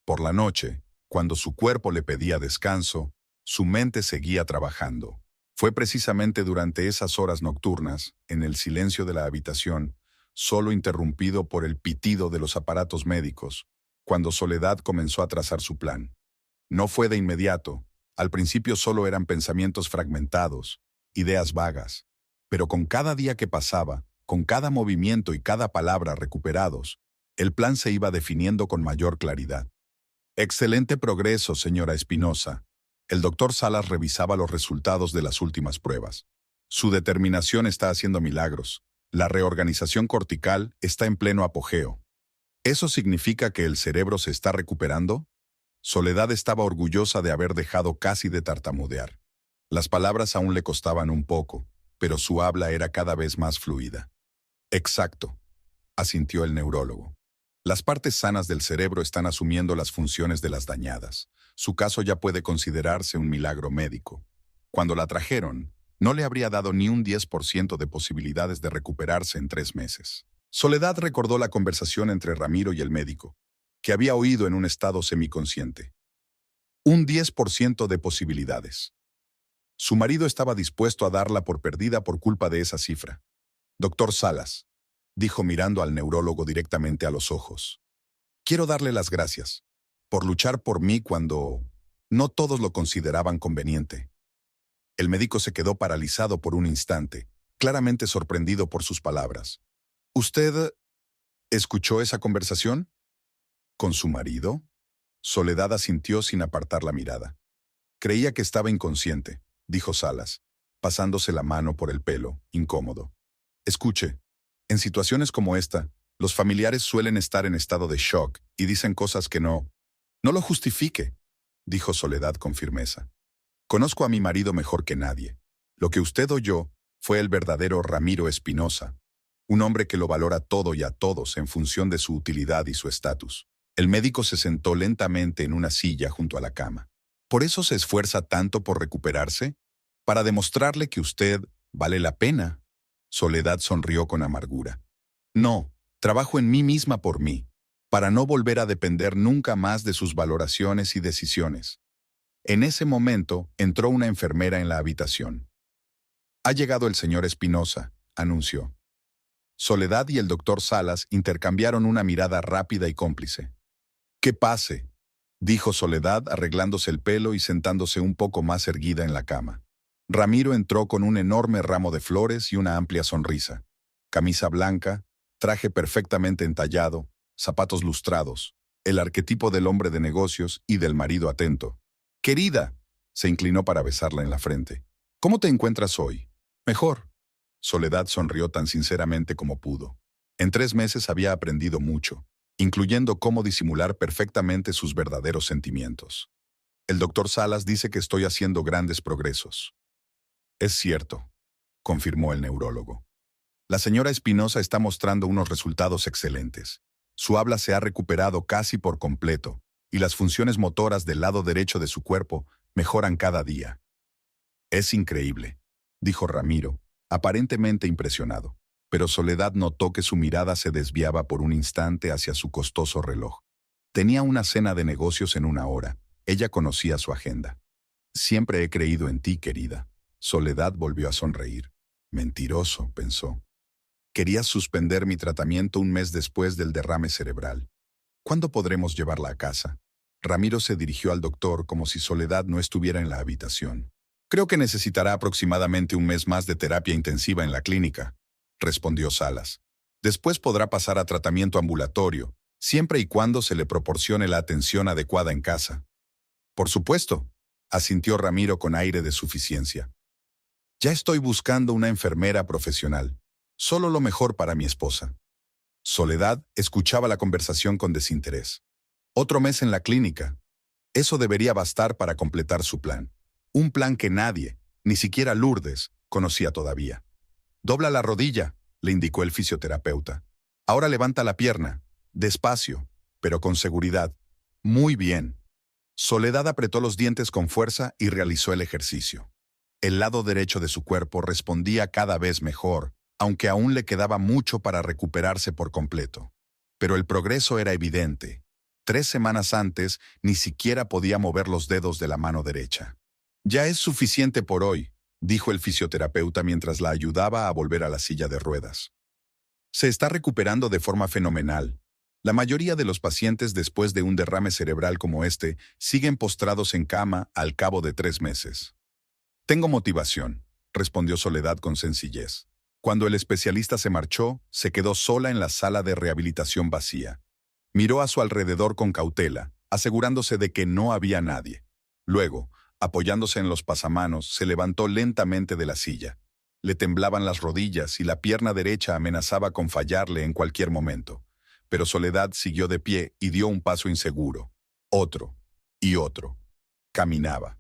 Por la noche, cuando su cuerpo le pedía descanso, su mente seguía trabajando. Fue precisamente durante esas horas nocturnas, en el silencio de la habitación, solo interrumpido por el pitido de los aparatos médicos, cuando Soledad comenzó a trazar su plan. No fue de inmediato. Al principio solo eran pensamientos fragmentados, ideas vagas. Pero con cada día que pasaba, con cada movimiento y cada palabra recuperados, el plan se iba definiendo con mayor claridad. «Excelente progreso, señora Espinosa». El doctor Salas revisaba los resultados de las últimas pruebas. «Su determinación está haciendo milagros. La reorganización cortical está en pleno apogeo». ¿Eso significa que el cerebro se está recuperando? Soledad estaba orgullosa de haber dejado casi de tartamudear. Las palabras aún le costaban un poco, pero su habla era cada vez más fluida. Exacto, asintió el neurólogo. Las partes sanas del cerebro están asumiendo las funciones de las dañadas. Su caso ya puede considerarse un milagro médico. Cuando la trajeron, no le habría dado ni un 10% de posibilidades de recuperarse en 3 meses. Soledad recordó la conversación entre Ramiro y el médico, que había oído en un estado semiconsciente. Un 10% de posibilidades. Su marido estaba dispuesto a darla por perdida por culpa de esa cifra. Doctor Salas, dijo mirando al neurólogo directamente a los ojos. Quiero darle las gracias por luchar por mí cuando no todos lo consideraban conveniente. El médico se quedó paralizado por un instante, claramente sorprendido por sus palabras. ¿Usted escuchó esa conversación? ¿Con su marido? Soledad asintió sin apartar la mirada. Creía que estaba inconsciente, dijo Salas, pasándose la mano por el pelo, incómodo. Escuche, en situaciones como esta, los familiares suelen estar en estado de shock y dicen cosas que no lo justifique, dijo Soledad con firmeza. Conozco a mi marido mejor que nadie. Lo que usted oyó fue el verdadero Ramiro Espinosa, un hombre que lo valora todo y a todos en función de su utilidad y su estatus. El médico se sentó lentamente en una silla junto a la cama. ¿Por eso se esfuerza tanto por recuperarse? Para demostrarle que usted vale la pena. Soledad sonrió con amargura. No, trabajo en mí misma por mí, para no volver a depender nunca más de sus valoraciones y decisiones. En ese momento entró una enfermera en la habitación. Ha llegado el señor Espinosa, anunció. Soledad y el doctor Salas intercambiaron una mirada rápida y cómplice. «Que pase», dijo Soledad arreglándose el pelo y sentándose un poco más erguida en la cama. Ramiro entró con un enorme ramo de flores y una amplia sonrisa. Camisa blanca, traje perfectamente entallado, zapatos lustrados, el arquetipo del hombre de negocios y del marido atento. «Querida», se inclinó para besarla en la frente. «¿Cómo te encuentras hoy?» «Mejor». Soledad sonrió tan sinceramente como pudo. En 3 meses había aprendido mucho, incluyendo cómo disimular perfectamente sus verdaderos sentimientos. El doctor Salas dice que estoy haciendo grandes progresos. Es cierto, confirmó el neurólogo. La señora Espinosa está mostrando unos resultados excelentes. Su habla se ha recuperado casi por completo, y las funciones motoras del lado derecho de su cuerpo mejoran cada día. Es increíble, dijo Ramiro, aparentemente impresionado, pero Soledad notó que su mirada se desviaba por un instante hacia su costoso reloj. Tenía una cena de negocios en 1 hora. Ella conocía su agenda. Siempre he creído en ti, querida. Soledad volvió a sonreír. Mentiroso, pensó. Querías suspender mi tratamiento 1 mes después del derrame cerebral. ¿Cuándo podremos llevarla a casa? Ramiro se dirigió al doctor como si Soledad no estuviera en la habitación. Creo que necesitará aproximadamente 1 mes más de terapia intensiva en la clínica, respondió Salas. Después podrá pasar a tratamiento ambulatorio, siempre y cuando se le proporcione la atención adecuada en casa. Por supuesto, asintió Ramiro con aire de suficiencia. Ya estoy buscando una enfermera profesional. Solo lo mejor para mi esposa. Soledad escuchaba la conversación con desinterés. 1 mes en la clínica. Eso debería bastar para completar su plan. Un plan que nadie, ni siquiera Lourdes, conocía todavía. Dobla la rodilla, le indicó el fisioterapeuta. Ahora levanta la pierna, despacio, pero con seguridad. Muy bien. Soledad apretó los dientes con fuerza y realizó el ejercicio. El lado derecho de su cuerpo respondía cada vez mejor, aunque aún le quedaba mucho para recuperarse por completo. Pero el progreso era evidente. 3 semanas antes, ni siquiera podía mover los dedos de la mano derecha. Ya es suficiente por hoy, dijo el fisioterapeuta mientras la ayudaba a volver a la silla de ruedas. Se está recuperando de forma fenomenal. La mayoría de los pacientes después de un derrame cerebral como este siguen postrados en cama al cabo de 3 meses. Tengo motivación, respondió Soledad con sencillez. Cuando el especialista se marchó, se quedó sola en la sala de rehabilitación vacía. Miró a su alrededor con cautela, asegurándose de que no había nadie. Luego, apoyándose en los pasamanos, se levantó lentamente de la silla. Le temblaban las rodillas y la pierna derecha amenazaba con fallarle en cualquier momento. Pero Soledad siguió de pie y dio un paso inseguro. Otro. Y otro. Caminaba.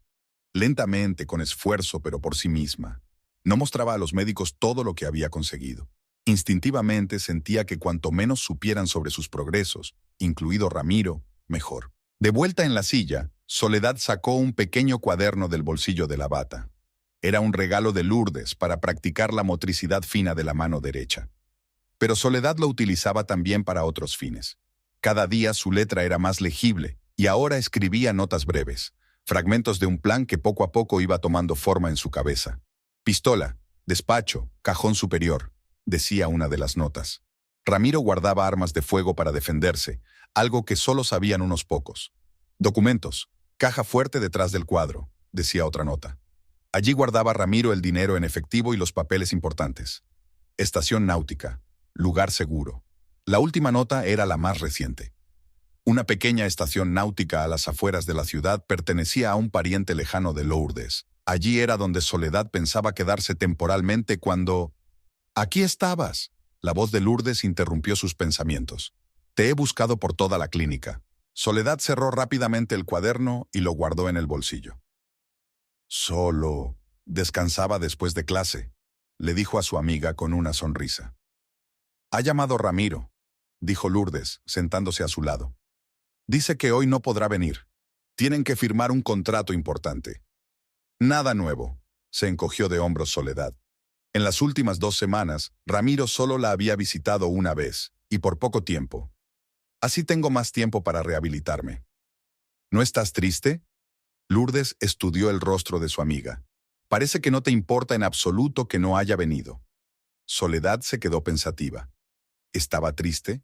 Lentamente, con esfuerzo, pero por sí misma. No mostraba a los médicos todo lo que había conseguido. Instintivamente sentía que cuanto menos supieran sobre sus progresos, incluido Ramiro, mejor. De vuelta en la silla, Soledad sacó un pequeño cuaderno del bolsillo de la bata. Era un regalo de Lourdes para practicar la motricidad fina de la mano derecha. Pero Soledad lo utilizaba también para otros fines. Cada día su letra era más legible y ahora escribía notas breves, fragmentos de un plan que poco a poco iba tomando forma en su cabeza. Pistola, despacho, cajón superior, decía una de las notas. Ramiro guardaba armas de fuego para defenderse, algo que solo sabían unos pocos. Documentos, caja fuerte detrás del cuadro, decía otra nota. Allí guardaba Ramiro el dinero en efectivo y los papeles importantes. Estación náutica, lugar seguro. La última nota era la más reciente. Una pequeña estación náutica a las afueras de la ciudad pertenecía a un pariente lejano de Lourdes. Allí era donde Soledad pensaba quedarse temporalmente cuando... «Aquí estabas». La voz de Lourdes interrumpió sus pensamientos. «Te he buscado por toda la clínica». Soledad cerró rápidamente el cuaderno y lo guardó en el bolsillo. «Solo descansaba después de clase», le dijo a su amiga con una sonrisa. «Ha llamado Ramiro», dijo Lourdes, sentándose a su lado. «Dice que hoy no podrá venir. Tienen que firmar un contrato importante». «Nada nuevo», se encogió de hombros Soledad. En las últimas 2 semanas, Ramiro solo la había visitado una vez, y por poco tiempo. Así tengo más tiempo para rehabilitarme. ¿No estás triste? Lourdes estudió el rostro de su amiga. Parece que no te importa en absoluto que no haya venido. Soledad se quedó pensativa. ¿Estaba triste?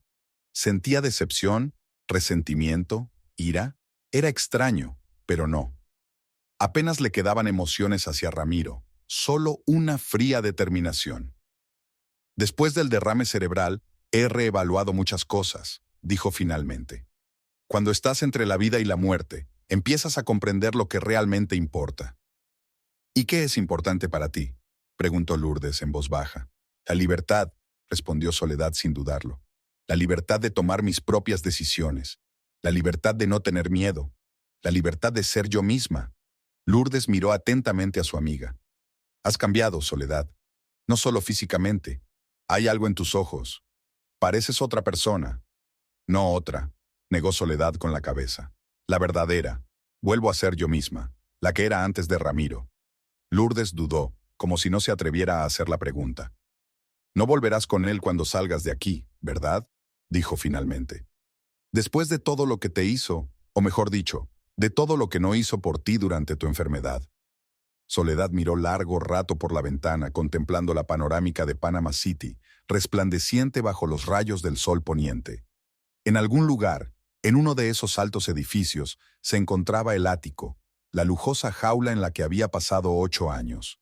¿Sentía decepción, resentimiento, ira? Era extraño, pero no. Apenas le quedaban emociones hacia Ramiro, solo una fría determinación. Después del derrame cerebral, he reevaluado muchas cosas, dijo finalmente. Cuando estás entre la vida y la muerte, empiezas a comprender lo que realmente importa. ¿Y qué es importante para ti?, preguntó Lourdes en voz baja. La libertad, respondió Soledad sin dudarlo. La libertad de tomar mis propias decisiones. La libertad de no tener miedo. La libertad de ser yo misma. Lourdes miró atentamente a su amiga. Has cambiado, Soledad. No solo físicamente. Hay algo en tus ojos. Pareces otra persona. No otra, negó Soledad con la cabeza. La verdadera. Vuelvo a ser yo misma, la que era antes de Ramiro. Lourdes dudó, como si no se atreviera a hacer la pregunta. No volverás con él cuando salgas de aquí, ¿verdad?, dijo finalmente. Después de todo lo que te hizo, o mejor dicho, de todo lo que no hizo por ti durante tu enfermedad. Soledad miró largo rato por la ventana contemplando la panorámica de Panama City, resplandeciente bajo los rayos del sol poniente. En algún lugar, en uno de esos altos edificios, se encontraba el ático, la lujosa jaula en la que había pasado 8 años.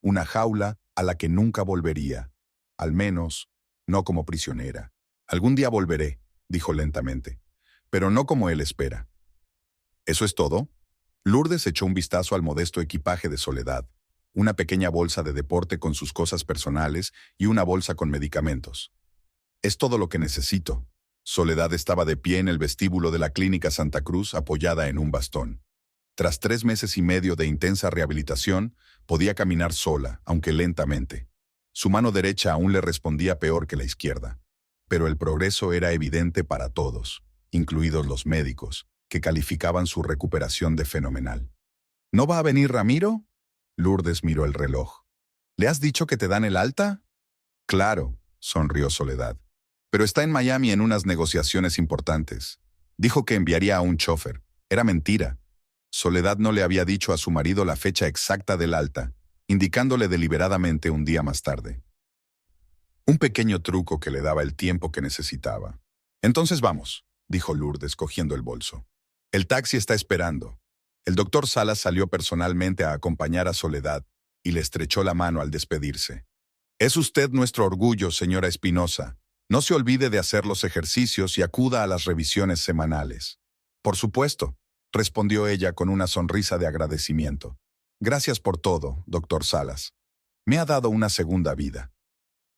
Una jaula a la que nunca volvería, al menos, no como prisionera. Algún día volveré, dijo lentamente, pero no como él espera. ¿Eso es todo? Lourdes echó un vistazo al modesto equipaje de Soledad, una pequeña bolsa de deporte con sus cosas personales y una bolsa con medicamentos. Es todo lo que necesito. Soledad estaba de pie en el vestíbulo de la Clínica Santa Cruz apoyada en un bastón. Tras 3 meses y medio de intensa rehabilitación, podía caminar sola, aunque lentamente. Su mano derecha aún le respondía peor que la izquierda. Pero el progreso era evidente para todos, incluidos los médicos, que calificaban su recuperación de fenomenal. ¿No va a venir Ramiro? Lourdes miró el reloj. ¿Le has dicho que te dan el alta? Claro, sonrió Soledad. Pero está en Miami en unas negociaciones importantes. Dijo que enviaría a un chofer. Era mentira. Soledad no le había dicho a su marido la fecha exacta del alta, indicándole deliberadamente un día más tarde. Un pequeño truco que le daba el tiempo que necesitaba. Entonces vamos, dijo Lourdes cogiendo el bolso. El taxi está esperando. El doctor Salas salió personalmente a acompañar a Soledad y le estrechó la mano al despedirse. Es usted nuestro orgullo, señora Espinosa. No se olvide de hacer los ejercicios y acuda a las revisiones semanales. Por supuesto, respondió ella con una sonrisa de agradecimiento. Gracias por todo, doctor Salas. Me ha dado una segunda vida.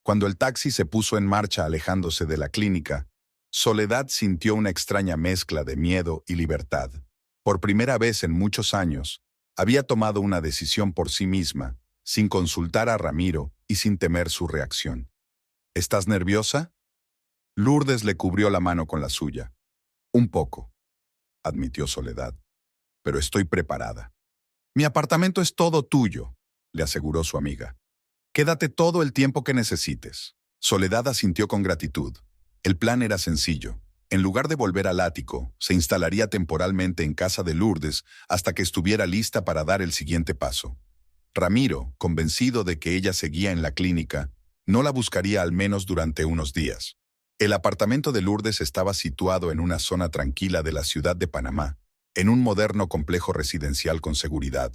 Cuando el taxi se puso en marcha alejándose de la clínica, Soledad sintió una extraña mezcla de miedo y libertad. Por primera vez en muchos años, había tomado una decisión por sí misma, sin consultar a Ramiro y sin temer su reacción. ¿Estás nerviosa? Lourdes le cubrió la mano con la suya. Un poco, admitió Soledad, pero estoy preparada. Mi apartamento es todo tuyo, le aseguró su amiga. Quédate todo el tiempo que necesites. Soledad asintió con gratitud. El plan era sencillo. En lugar de volver al ático, se instalaría temporalmente en casa de Lourdes hasta que estuviera lista para dar el siguiente paso. Ramiro, convencido de que ella seguía en la clínica, no la buscaría al menos durante unos días. El apartamento de Lourdes estaba situado en una zona tranquila de la ciudad de Panamá, en un moderno complejo residencial con seguridad.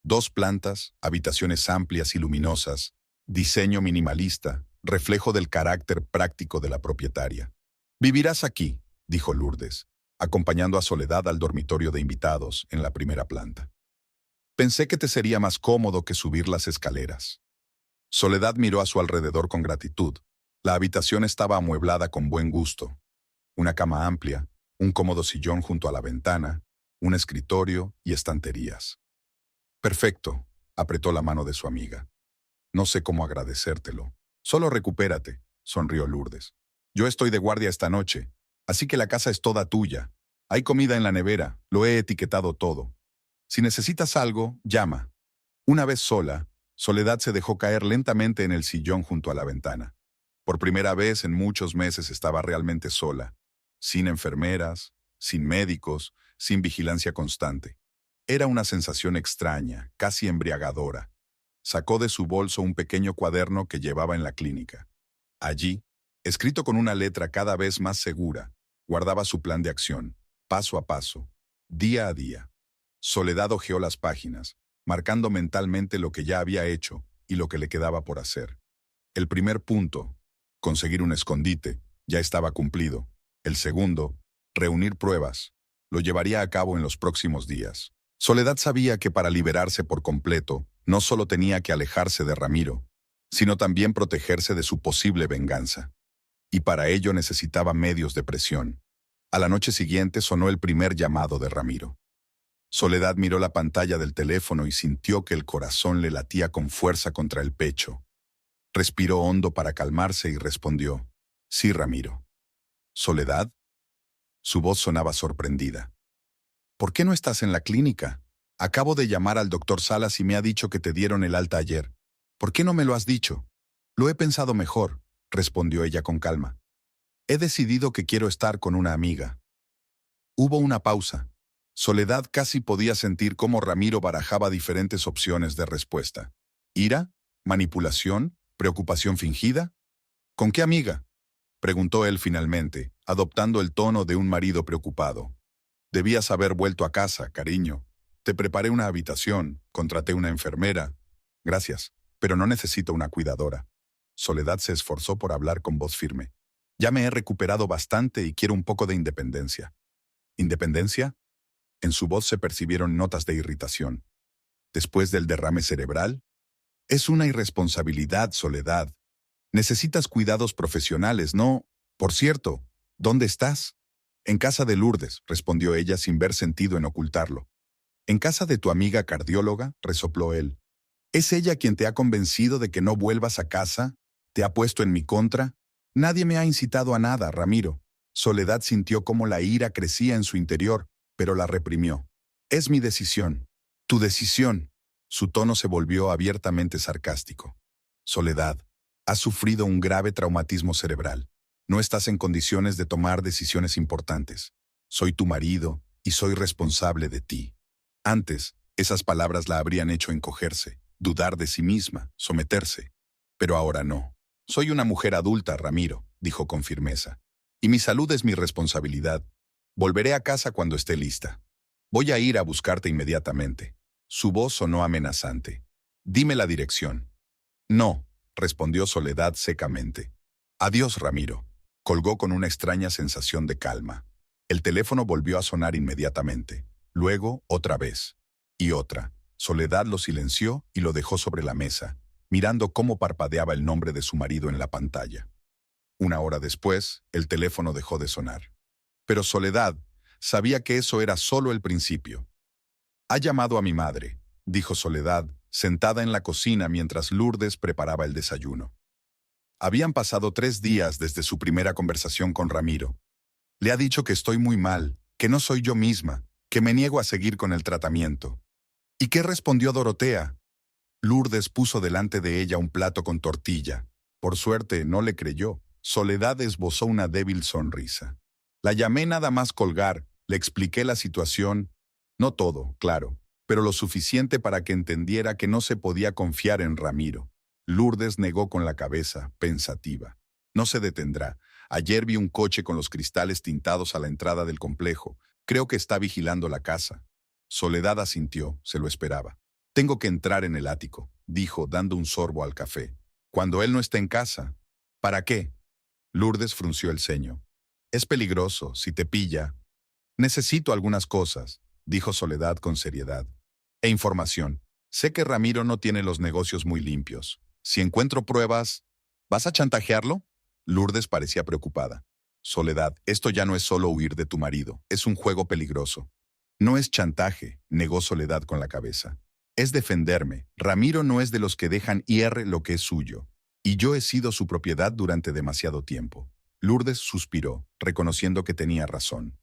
2 plantas, habitaciones amplias y luminosas, diseño minimalista, reflejo del carácter práctico de la propietaria. Vivirás aquí, dijo Lourdes, acompañando a Soledad al dormitorio de invitados en la primera planta. Pensé que te sería más cómodo que subir las escaleras. Soledad miró a su alrededor con gratitud. La habitación estaba amueblada con buen gusto. Una cama amplia, un cómodo sillón junto a la ventana, un escritorio y estanterías. Perfecto, apretó la mano de su amiga. No sé cómo agradecértelo. Solo recupérate, sonrió Lourdes. Yo estoy de guardia esta noche, así que la casa es toda tuya. Hay comida en la nevera, lo he etiquetado todo. Si necesitas algo, llama. Una vez sola, Soledad se dejó caer lentamente en el sillón junto a la ventana. Por primera vez en muchos meses estaba realmente sola, sin enfermeras, sin médicos, sin vigilancia constante. Era una sensación extraña, casi embriagadora. Sacó de su bolso un pequeño cuaderno que llevaba en la clínica. Allí, escrito con una letra cada vez más segura, guardaba su plan de acción, paso a paso, día a día. Soledad hojeó las páginas, marcando mentalmente lo que ya había hecho y lo que le quedaba por hacer. El primer punto, conseguir un escondite, ya estaba cumplido. El segundo, reunir pruebas, lo llevaría a cabo en los próximos días. Soledad sabía que para liberarse por completo, no solo tenía que alejarse de Ramiro, sino también protegerse de su posible venganza. Y para ello necesitaba medios de presión. A la noche siguiente sonó el primer llamado de Ramiro. Soledad miró la pantalla del teléfono y sintió que el corazón le latía con fuerza contra el pecho. Respiró hondo para calmarse y respondió, «Sí, Ramiro». «¿Soledad?» Su voz sonaba sorprendida. «¿Por qué no estás en la clínica? Acabo de llamar al doctor Salas y me ha dicho que te dieron el alta ayer. ¿Por qué no me lo has dicho?» «Lo he pensado mejor», respondió ella con calma. «He decidido que quiero estar con una amiga». Hubo una pausa. Soledad casi podía sentir cómo Ramiro barajaba diferentes opciones de respuesta. ¿Ira? ¿Manipulación? ¿Preocupación fingida? ¿Con qué amiga?, preguntó él finalmente, adoptando el tono de un marido preocupado. «Debías haber vuelto a casa, cariño. Te preparé una habitación, contraté una enfermera. Gracias, pero no necesito una cuidadora». Soledad se esforzó por hablar con voz firme. «Ya me he recuperado bastante y quiero un poco de independencia». ¿Independencia? En su voz se percibieron notas de irritación. ¿Después del derrame cerebral? Es una irresponsabilidad, Soledad. Necesitas cuidados profesionales, ¿no? Por cierto, ¿dónde estás? En casa de Lourdes, respondió ella sin ver sentido en ocultarlo. En casa de tu amiga cardióloga, resopló él. ¿Es ella quien te ha convencido de que no vuelvas a casa? ¿Te ha puesto en mi contra? Nadie me ha incitado a nada, Ramiro. Soledad sintió cómo la ira crecía en su interior, pero la reprimió. Es mi decisión. Tu decisión. Su tono se volvió abiertamente sarcástico. Soledad, has sufrido un grave traumatismo cerebral. No estás en condiciones de tomar decisiones importantes. Soy tu marido y soy responsable de ti. Antes, esas palabras la habrían hecho encogerse, dudar de sí misma, someterse. Pero ahora no. Soy una mujer adulta, Ramiro, dijo con firmeza. Y mi salud es mi responsabilidad. Volveré a casa cuando esté lista. Voy a ir a buscarte inmediatamente. Su voz sonó amenazante. Dime la dirección. No, respondió Soledad secamente. Adiós, Ramiro. Colgó con una extraña sensación de calma. El teléfono volvió a sonar inmediatamente. Luego, otra vez. Y otra. Soledad lo silenció y lo dejó sobre la mesa, mirando cómo parpadeaba el nombre de su marido en la pantalla. Una hora después, el teléfono dejó de sonar. Pero Soledad sabía que eso era solo el principio. «Ha llamado a mi madre», dijo Soledad, sentada en la cocina mientras Lourdes preparaba el desayuno. Habían pasado 3 días desde su primera conversación con Ramiro. Le ha dicho que estoy muy mal, que no soy yo misma, que me niego a seguir con el tratamiento. ¿Y qué respondió Dorotea? Lourdes puso delante de ella un plato con tortilla. Por suerte, no le creyó. Soledad esbozó una débil sonrisa. La llamé nada más colgar, le expliqué la situación. No todo, claro, pero lo suficiente para que entendiera que no se podía confiar en Ramiro. Lourdes negó con la cabeza, pensativa. No se detendrá. Ayer vi un coche con los cristales tintados a la entrada del complejo. Creo que está vigilando la casa. Soledad asintió, se lo esperaba. Tengo que entrar en el ático, dijo, dando un sorbo al café. Cuando él no esté en casa. ¿Para qué? Lourdes frunció el ceño. Es peligroso, si te pilla. Necesito algunas cosas, dijo Soledad con seriedad. E información. Sé que Ramiro no tiene los negocios muy limpios. Si encuentro pruebas, ¿vas a chantajearlo? Lourdes parecía preocupada. Soledad, esto ya no es solo huir de tu marido, es un juego peligroso. No es chantaje, negó Soledad con la cabeza. Es defenderme. Ramiro no es de los que dejan ir lo que es suyo. Y yo he sido su propiedad durante demasiado tiempo. Lourdes suspiró, reconociendo que tenía razón.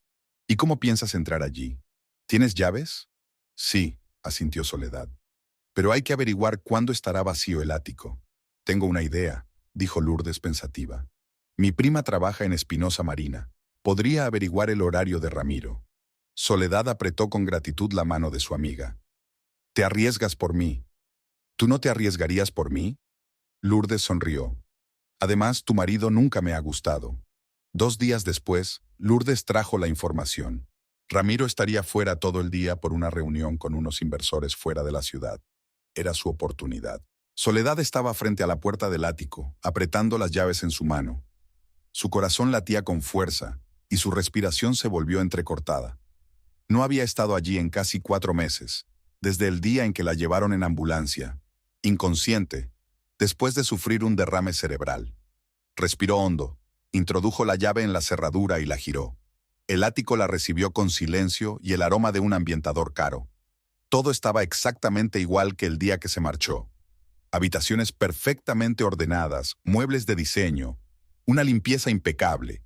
¿Y cómo piensas entrar allí? ¿Tienes llaves? Sí, asintió Soledad. Pero hay que averiguar cuándo estará vacío el ático. Tengo una idea, dijo Lourdes pensativa. Mi prima trabaja en Espinosa Marina. Podría averiguar el horario de Ramiro. Soledad apretó con gratitud la mano de su amiga. Te arriesgas por mí. ¿Tú no te arriesgarías por mí? Lourdes sonrió. Además, tu marido nunca me ha gustado. 2 días después, Lourdes trajo la información. Ramiro estaría fuera todo el día por una reunión con unos inversores fuera de la ciudad. Era su oportunidad. Soledad estaba frente a la puerta del ático, apretando las llaves en su mano. Su corazón latía con fuerza y su respiración se volvió entrecortada. No había estado allí en casi 4 meses, desde el día en que la llevaron en ambulancia, inconsciente, después de sufrir un derrame cerebral. Respiró hondo, introdujo la llave en la cerradura y la giró. El ático la recibió con silencio y el aroma de un ambientador caro. Todo estaba exactamente igual que el día que se marchó. Habitaciones perfectamente ordenadas, muebles de diseño, una limpieza impecable.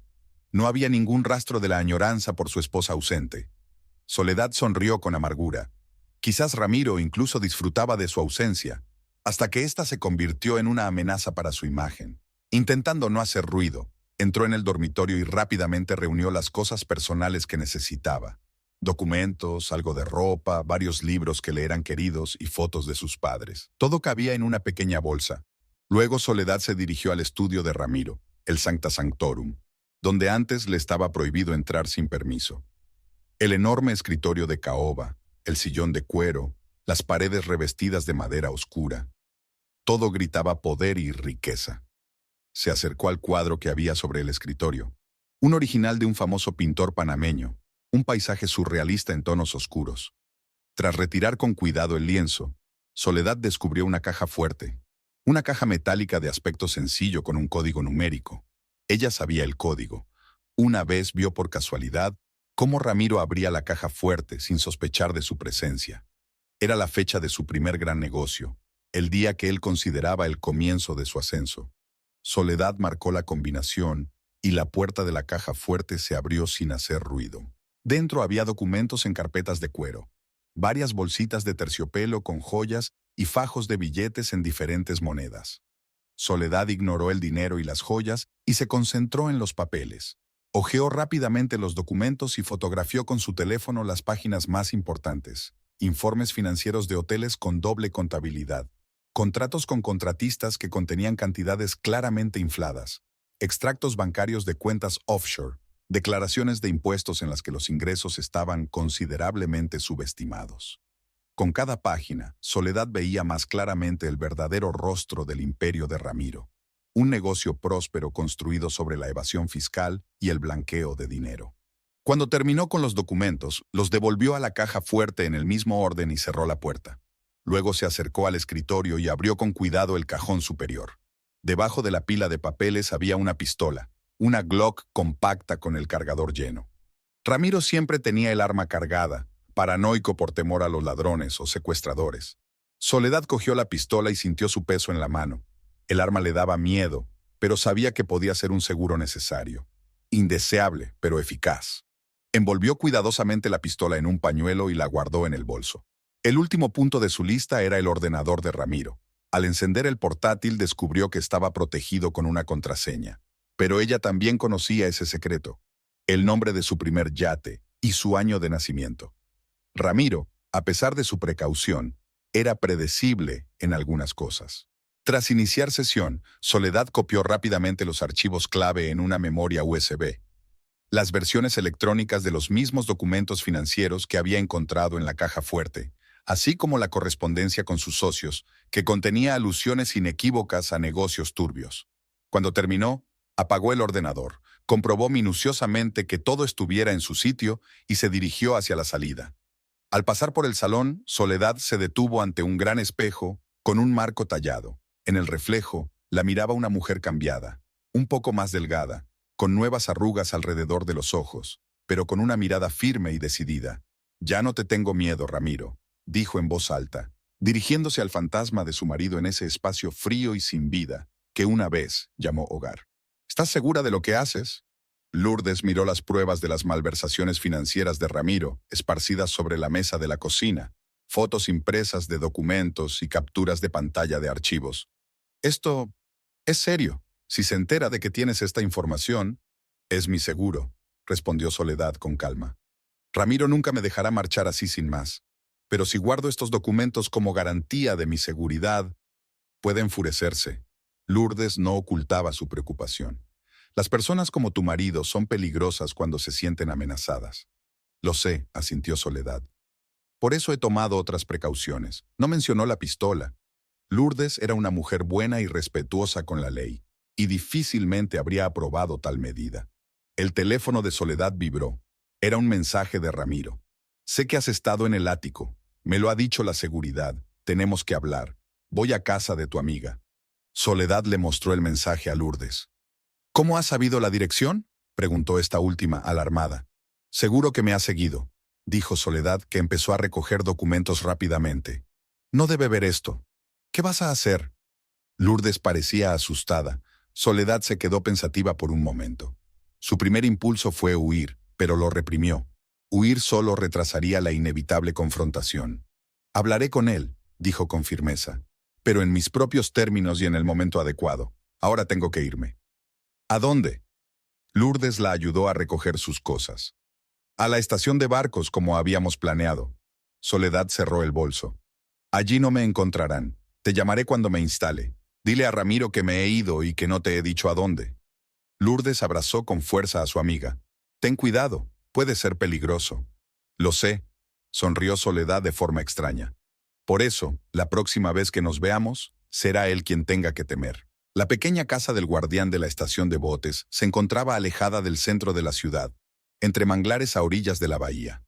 No había ningún rastro de la añoranza por su esposa ausente. Soledad sonrió con amargura. Quizás Ramiro incluso disfrutaba de su ausencia, hasta que ésta se convirtió en una amenaza para su imagen. Intentando no hacer ruido, entró en el dormitorio y rápidamente reunió las cosas personales que necesitaba. Documentos, algo de ropa, varios libros que le eran queridos y fotos de sus padres. Todo cabía en una pequeña bolsa. Luego Soledad se dirigió al estudio de Ramiro, el Sancta Sanctorum, donde antes le estaba prohibido entrar sin permiso. El enorme escritorio de caoba, el sillón de cuero, las paredes revestidas de madera oscura. Todo gritaba poder y riqueza. Se acercó al cuadro que había sobre el escritorio, un original de un famoso pintor panameño, un paisaje surrealista en tonos oscuros. Tras retirar con cuidado el lienzo, Soledad descubrió una caja fuerte, una caja metálica de aspecto sencillo con un código numérico. Ella sabía el código. Una vez vio por casualidad cómo Ramiro abría la caja fuerte sin sospechar de su presencia. Era la fecha de su primer gran negocio, el día que él consideraba el comienzo de su ascenso. Soledad marcó la combinación y la puerta de la caja fuerte se abrió sin hacer ruido. Dentro había documentos en carpetas de cuero, varias bolsitas de terciopelo con joyas y fajos de billetes en diferentes monedas. Soledad ignoró el dinero y las joyas y se concentró en los papeles. Hojeó rápidamente los documentos y fotografió con su teléfono las páginas más importantes. Informes financieros de hoteles con doble contabilidad. Contratos con contratistas que contenían cantidades claramente infladas. Extractos bancarios de cuentas offshore. Declaraciones de impuestos en las que los ingresos estaban considerablemente subestimados. Con cada página, Soledad veía más claramente el verdadero rostro del imperio de Ramiro. Un negocio próspero construido sobre la evasión fiscal y el blanqueo de dinero. Cuando terminó con los documentos, los devolvió a la caja fuerte en el mismo orden y cerró la puerta. Luego se acercó al escritorio y abrió con cuidado el cajón superior. Debajo de la pila de papeles había una pistola, una Glock compacta con el cargador lleno. Ramiro siempre tenía el arma cargada, paranoico por temor a los ladrones o secuestradores. Soledad cogió la pistola y sintió su peso en la mano. El arma le daba miedo, pero sabía que podía ser un seguro necesario. Indeseable, pero eficaz. Envolvió cuidadosamente la pistola en un pañuelo y la guardó en el bolso. El último punto de su lista era el ordenador de Ramiro. Al encender el portátil descubrió que estaba protegido con una contraseña. Pero ella también conocía ese secreto, el nombre de su primer yate y su año de nacimiento. Ramiro, a pesar de su precaución, era predecible en algunas cosas. Tras iniciar sesión, Soledad copió rápidamente los archivos clave en una memoria USB. Las versiones electrónicas de los mismos documentos financieros que había encontrado en la caja fuerte, así como la correspondencia con sus socios, que contenía alusiones inequívocas a negocios turbios. Cuando terminó, apagó el ordenador, comprobó minuciosamente que todo estuviera en su sitio y se dirigió hacia la salida. Al pasar por el salón, Soledad se detuvo ante un gran espejo con un marco tallado. En el reflejo, la miraba una mujer cambiada, un poco más delgada, con nuevas arrugas alrededor de los ojos, pero con una mirada firme y decidida. «Ya no te tengo miedo, Ramiro», dijo en voz alta, dirigiéndose al fantasma de su marido en ese espacio frío y sin vida que una vez llamó hogar. «¿Estás segura de lo que haces?» Lourdes miró las pruebas de las malversaciones financieras de Ramiro, esparcidas sobre la mesa de la cocina, fotos impresas de documentos y capturas de pantalla de archivos. «Esto es serio. Si se entera de que tienes esta información, es mi seguro», respondió Soledad con calma. «Ramiro nunca me dejará marchar así sin más. Pero si guardo estos documentos como garantía de mi seguridad, puede enfurecerse». Lourdes no ocultaba su preocupación. «Las personas como tu marido son peligrosas cuando se sienten amenazadas». «Lo sé», asintió Soledad. «Por eso he tomado otras precauciones». No mencionó la pistola. Lourdes era una mujer buena y respetuosa con la ley, y difícilmente habría aprobado tal medida. El teléfono de Soledad vibró. Era un mensaje de Ramiro. «Sé que has estado en el ático. Me lo ha dicho la seguridad. Tenemos que hablar. Voy a casa de tu amiga». Soledad le mostró el mensaje a Lourdes. «¿Cómo has sabido la dirección?», preguntó esta última, alarmada. «Seguro que me has seguido», dijo Soledad, que empezó a recoger documentos rápidamente. «No debe ver esto. ¿Qué vas a hacer?». Lourdes parecía asustada. Soledad se quedó pensativa por un momento. Su primer impulso fue huir, pero lo reprimió. Huir solo retrasaría la inevitable confrontación. «Hablaré con él», dijo con firmeza, «pero en mis propios términos y en el momento adecuado. Ahora tengo que irme». «¿A dónde?». Lourdes la ayudó a recoger sus cosas. «A la estación de barcos, como habíamos planeado». Soledad cerró el bolso. «Allí no me encontrarán. Te llamaré cuando me instale. Dile a Ramiro que me he ido y que no te he dicho a dónde». Lourdes abrazó con fuerza a su amiga. «Ten cuidado, puede ser peligroso». «Lo sé», sonrió Soledad de forma extraña. «Por eso, la próxima vez que nos veamos, será él quien tenga que temer». La pequeña casa del guardián de la estación de botes se encontraba alejada del centro de la ciudad, entre manglares a orillas de la bahía.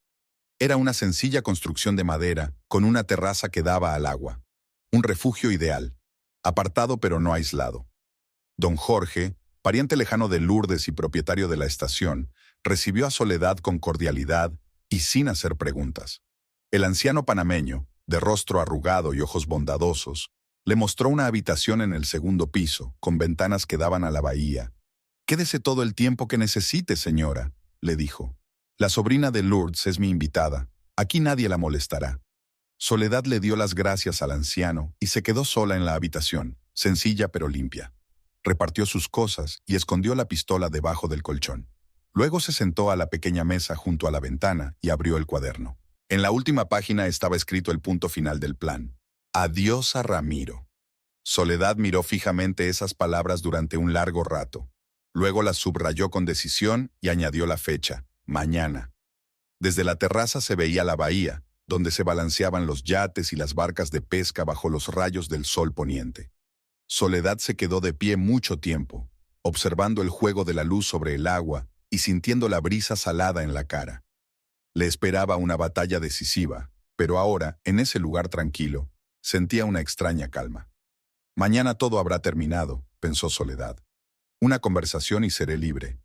Era una sencilla construcción de madera, con una terraza que daba al agua. Un refugio ideal, apartado pero no aislado. Don Jorge, pariente lejano de Lourdes y propietario de la estación, recibió a Soledad con cordialidad y sin hacer preguntas. El anciano panameño, de rostro arrugado y ojos bondadosos, le mostró una habitación en el segundo piso, con ventanas que daban a la bahía. «Quédese todo el tiempo que necesite, señora», le dijo. «La sobrina de Lourdes es mi invitada. Aquí nadie la molestará». Soledad le dio las gracias al anciano y se quedó sola en la habitación, sencilla pero limpia. Repartió sus cosas y escondió la pistola debajo del colchón. Luego se sentó a la pequeña mesa junto a la ventana y abrió el cuaderno. En la última página estaba escrito el punto final del plan. «Adiós a Ramiro». Soledad miró fijamente esas palabras durante un largo rato. Luego las subrayó con decisión y añadió la fecha, mañana. Desde la terraza se veía la bahía, donde se balanceaban los yates y las barcas de pesca bajo los rayos del sol poniente. Soledad se quedó de pie mucho tiempo, observando el juego de la luz sobre el agua y sintiendo la brisa salada en la cara. Le esperaba una batalla decisiva, pero ahora, en ese lugar tranquilo, sentía una extraña calma. Mañana todo habrá terminado, pensó Soledad. Una conversación y seré libre.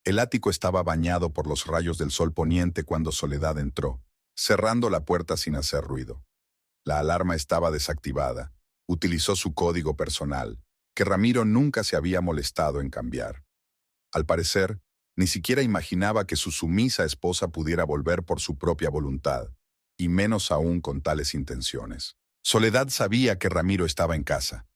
El ático estaba bañado por los rayos del sol poniente cuando Soledad entró, cerrando la puerta sin hacer ruido. La alarma estaba desactivada. Utilizó su código personal, que Ramiro nunca se había molestado en cambiar. Al parecer, ni siquiera imaginaba que su sumisa esposa pudiera volver por su propia voluntad, y menos aún con tales intenciones. Soledad sabía que Ramiro estaba en casa.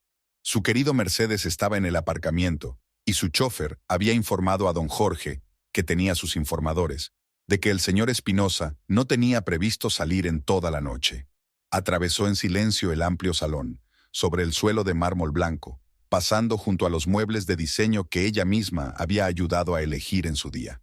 Su querido Mercedes estaba en el aparcamiento, y su chofer había informado a don Jorge, que tenía sus informadores, de que el señor Espinosa no tenía previsto salir en toda la noche. Atravesó en silencio el amplio salón, sobre el suelo de mármol blanco, pasando junto a los muebles de diseño que ella misma había ayudado a elegir en su día.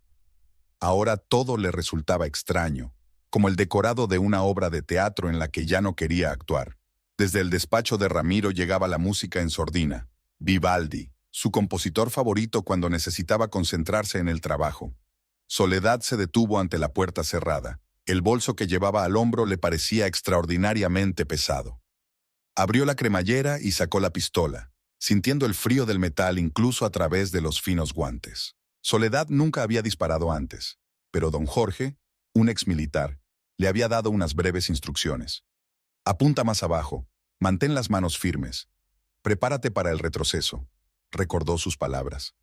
Ahora todo le resultaba extraño, como el decorado de una obra de teatro en la que ya no quería actuar. Desde el despacho de Ramiro llegaba la música en sordina. Vivaldi, su compositor favorito cuando necesitaba concentrarse en el trabajo. Soledad se detuvo ante la puerta cerrada. El bolso que llevaba al hombro le parecía extraordinariamente pesado. Abrió la cremallera y sacó la pistola, sintiendo el frío del metal incluso a través de los finos guantes. Soledad nunca había disparado antes, pero don Jorge, un exmilitar, le había dado unas breves instrucciones. Apunta más abajo, mantén las manos firmes, prepárate para el retroceso, recordó sus palabras.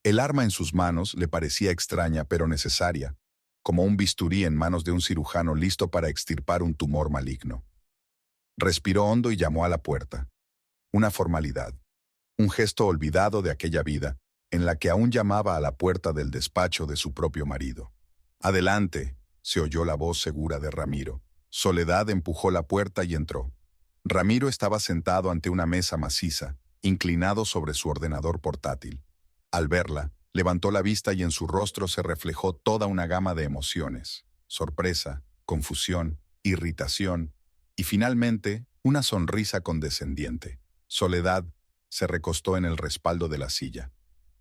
El arma en sus manos le parecía extraña pero necesaria, como un bisturí en manos de un cirujano listo para extirpar un tumor maligno. Respiró hondo y llamó a la puerta. Una formalidad, un gesto olvidado de aquella vida, en la que aún llamaba a la puerta del despacho de su propio marido. «Adelante», se oyó la voz segura de Ramiro. Soledad empujó la puerta y entró. Ramiro estaba sentado ante una mesa maciza, inclinado sobre su ordenador portátil. Al verla, levantó la vista y en su rostro se reflejó toda una gama de emociones: sorpresa, confusión, irritación y finalmente una sonrisa condescendiente. Soledad se recostó en el respaldo de la silla.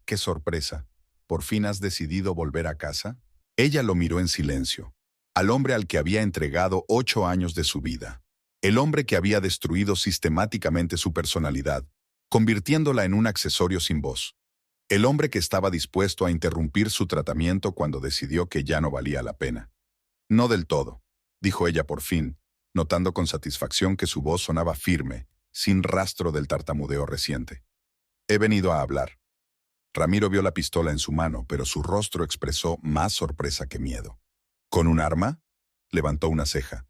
¡Qué sorpresa! ¿Por fin has decidido volver a casa? Ella lo miró en silencio. Al hombre al que había entregado 8 años de su vida. El hombre que había destruido sistemáticamente su personalidad, convirtiéndola en un accesorio sin voz. El hombre que estaba dispuesto a interrumpir su tratamiento cuando decidió que ya no valía la pena. No del todo, dijo ella por fin, notando con satisfacción que su voz sonaba firme, sin rastro del tartamudeo reciente. He venido a hablar. Ramiro vio la pistola en su mano, pero su rostro expresó más sorpresa que miedo. ¿Con un arma? Levantó una ceja.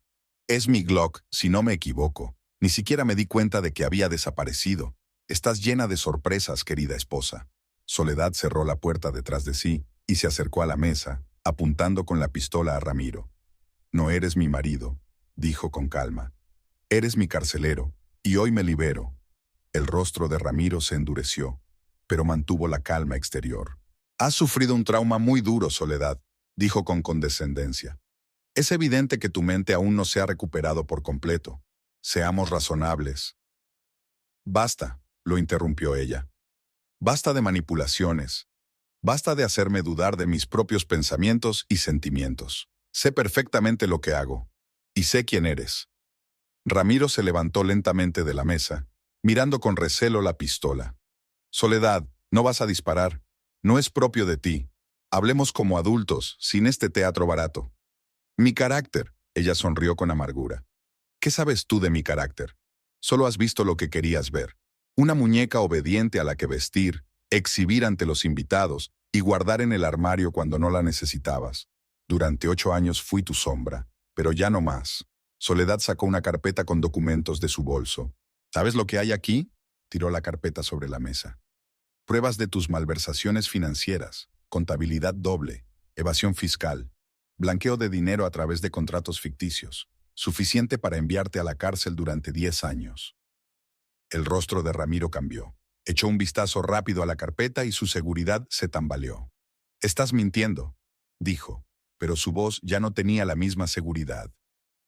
Es mi Glock, si no me equivoco. Ni siquiera me di cuenta de que había desaparecido. Estás llena de sorpresas, querida esposa. Soledad cerró la puerta detrás de sí y se acercó a la mesa, apuntando con la pistola a Ramiro. No eres mi marido, dijo con calma. Eres mi carcelero, y hoy me libero. El rostro de Ramiro se endureció, pero mantuvo la calma exterior. Has sufrido un trauma muy duro, Soledad, dijo con condescendencia. Es evidente que tu mente aún no se ha recuperado por completo. Seamos razonables. Basta, lo interrumpió ella. Basta de manipulaciones. Basta de hacerme dudar de mis propios pensamientos y sentimientos. Sé perfectamente lo que hago. Y sé quién eres. Ramiro se levantó lentamente de la mesa, mirando con recelo la pistola. Soledad, no vas a disparar. No es propio de ti. Hablemos como adultos, sin este teatro barato. Mi carácter, ella sonrió con amargura. ¿Qué sabes tú de mi carácter? Solo has visto lo que querías ver. Una muñeca obediente a la que vestir, exhibir ante los invitados y guardar en el armario cuando no la necesitabas. Durante 8 años fui tu sombra, pero ya no más. Soledad sacó una carpeta con documentos de su bolso. ¿Sabes lo que hay aquí? Tiró la carpeta sobre la mesa. Pruebas de tus malversaciones financieras, contabilidad doble, evasión fiscal, blanqueo de dinero a través de contratos ficticios, suficiente para enviarte a la cárcel durante 10 años. El rostro de Ramiro cambió. Echó un vistazo rápido a la carpeta y su seguridad se tambaleó. Estás mintiendo, dijo, pero su voz ya no tenía la misma seguridad.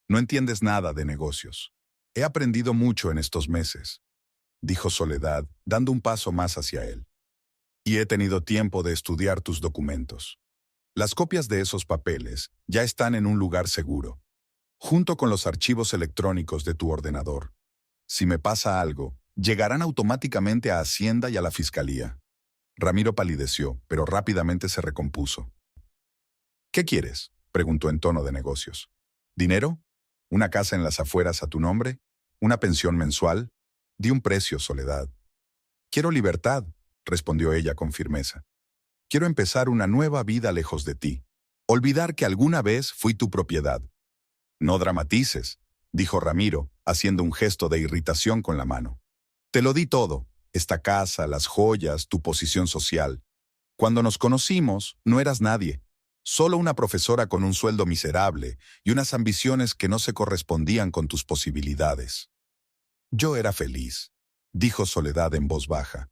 No entiendes nada de negocios. He aprendido mucho en estos meses, dijo Soledad, dando un paso más hacia él. Y he tenido tiempo de estudiar tus documentos. Las copias de esos papeles ya están en un lugar seguro, junto con los archivos electrónicos de tu ordenador. Si me pasa algo, Llegarán automáticamente a Hacienda y a la Fiscalía. Ramiro palideció, pero rápidamente se recompuso. ¿Qué quieres?, preguntó en tono de negocios. ¿Dinero? ¿Una casa en las afueras a tu nombre? ¿Una pensión mensual? Di un precio, Soledad. Quiero libertad, respondió ella con firmeza. Quiero empezar una nueva vida lejos de ti. Olvidar que alguna vez fui tu propiedad. No dramatices, dijo Ramiro, haciendo un gesto de irritación con la mano. Te lo di todo, esta casa, las joyas, tu posición social. Cuando nos conocimos, no eras nadie. Solo una profesora con un sueldo miserable y unas ambiciones que no se correspondían con tus posibilidades. Yo era feliz, dijo Soledad en voz baja.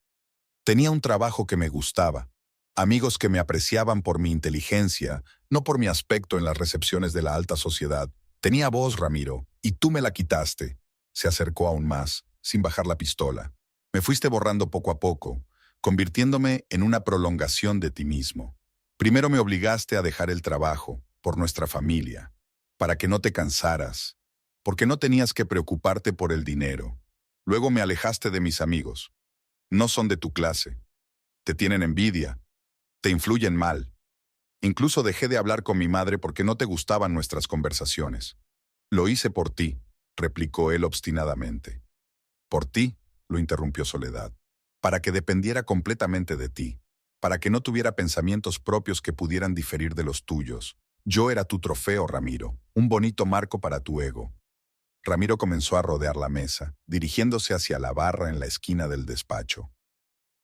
Tenía un trabajo que me gustaba, amigos que me apreciaban por mi inteligencia, no por mi aspecto en las recepciones de la alta sociedad. Tenía voz, Ramiro, y tú me la quitaste. Se acercó aún más, sin bajar la pistola. Me fuiste borrando poco a poco, convirtiéndome en una prolongación de ti mismo. Primero me obligaste a dejar el trabajo, por nuestra familia, para que no te cansaras, porque no tenías que preocuparte por el dinero. Luego me alejaste de mis amigos. No son de tu clase. Te tienen envidia. Te influyen mal. Incluso dejé de hablar con mi madre porque no te gustaban nuestras conversaciones. Lo hice por ti, replicó él obstinadamente. Por ti, lo interrumpió Soledad, para que dependiera completamente de ti, para que no tuviera pensamientos propios que pudieran diferir de los tuyos. Yo era tu trofeo, Ramiro, un bonito marco para tu ego. Ramiro comenzó a rodear la mesa, dirigiéndose hacia la barra en la esquina del despacho.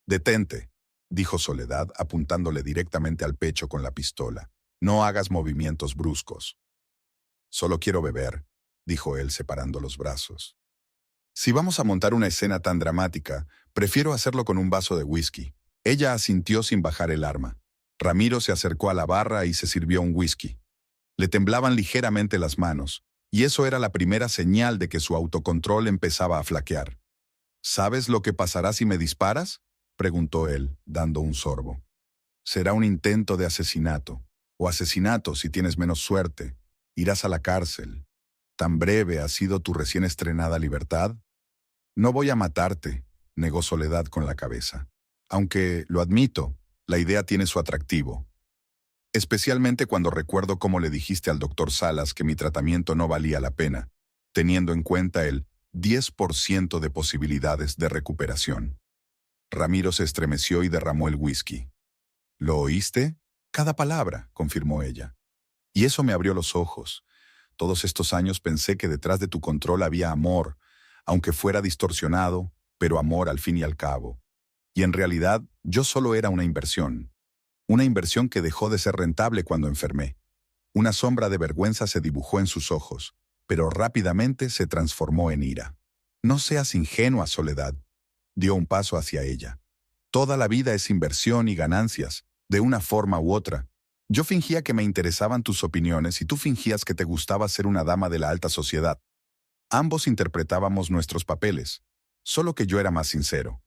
«Detente», dijo Soledad, apuntándole directamente al pecho con la pistola. «No hagas movimientos bruscos». «Solo quiero beber», dijo él separando los brazos. «Si vamos a montar una escena tan dramática, prefiero hacerlo con un vaso de whisky». Ella asintió sin bajar el arma. Ramiro se acercó a la barra y se sirvió un whisky. Le temblaban ligeramente las manos, y eso era la primera señal de que su autocontrol empezaba a flaquear. «¿Sabes lo que pasará si me disparas?», preguntó él, dando un sorbo. «Será un intento de asesinato, o asesinato si tienes menos suerte. Irás a la cárcel. ¿Tan breve ha sido tu recién estrenada libertad?» «No voy a matarte», negó Soledad con la cabeza. «Aunque, lo admito, la idea tiene su atractivo. Especialmente cuando recuerdo cómo le dijiste al doctor Salas que mi tratamiento no valía la pena, teniendo en cuenta el 10% de posibilidades de recuperación». Ramiro se estremeció y derramó el whisky. «¿Lo oíste?». «Cada palabra», confirmó ella. «Y eso me abrió los ojos. Todos estos años pensé que detrás de tu control había amor, aunque fuera distorsionado, pero amor al fin y al cabo. Y en realidad, yo solo era una inversión que dejó de ser rentable cuando enfermé». Una sombra de vergüenza se dibujó en sus ojos, pero rápidamente se transformó en ira. «No seas ingenua, Soledad». Dio un paso hacia ella. «Toda la vida es inversión y ganancias, de una forma u otra. Yo fingía que me interesaban tus opiniones y tú fingías que te gustaba ser una dama de la alta sociedad. Ambos interpretábamos nuestros papeles, solo que yo era más sincero».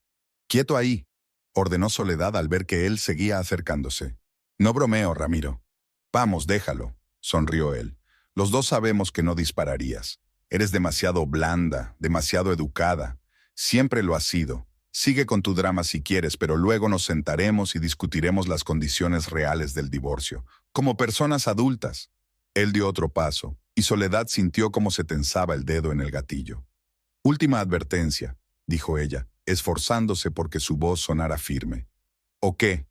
«Quieto ahí», ordenó Soledad al ver que él seguía acercándose. «No bromeo, Ramiro». «Vamos, déjalo», sonrió él. «Los dos sabemos que no dispararías. Eres demasiado blanda, demasiado educada. Siempre lo has sido. Sigue con tu drama si quieres, pero luego nos sentaremos y discutiremos las condiciones reales del divorcio, como personas adultas». Él dio otro paso, y Soledad sintió cómo se tensaba el dedo en el gatillo. «Última advertencia», dijo ella, esforzándose porque su voz sonara firme. «¿O qué?».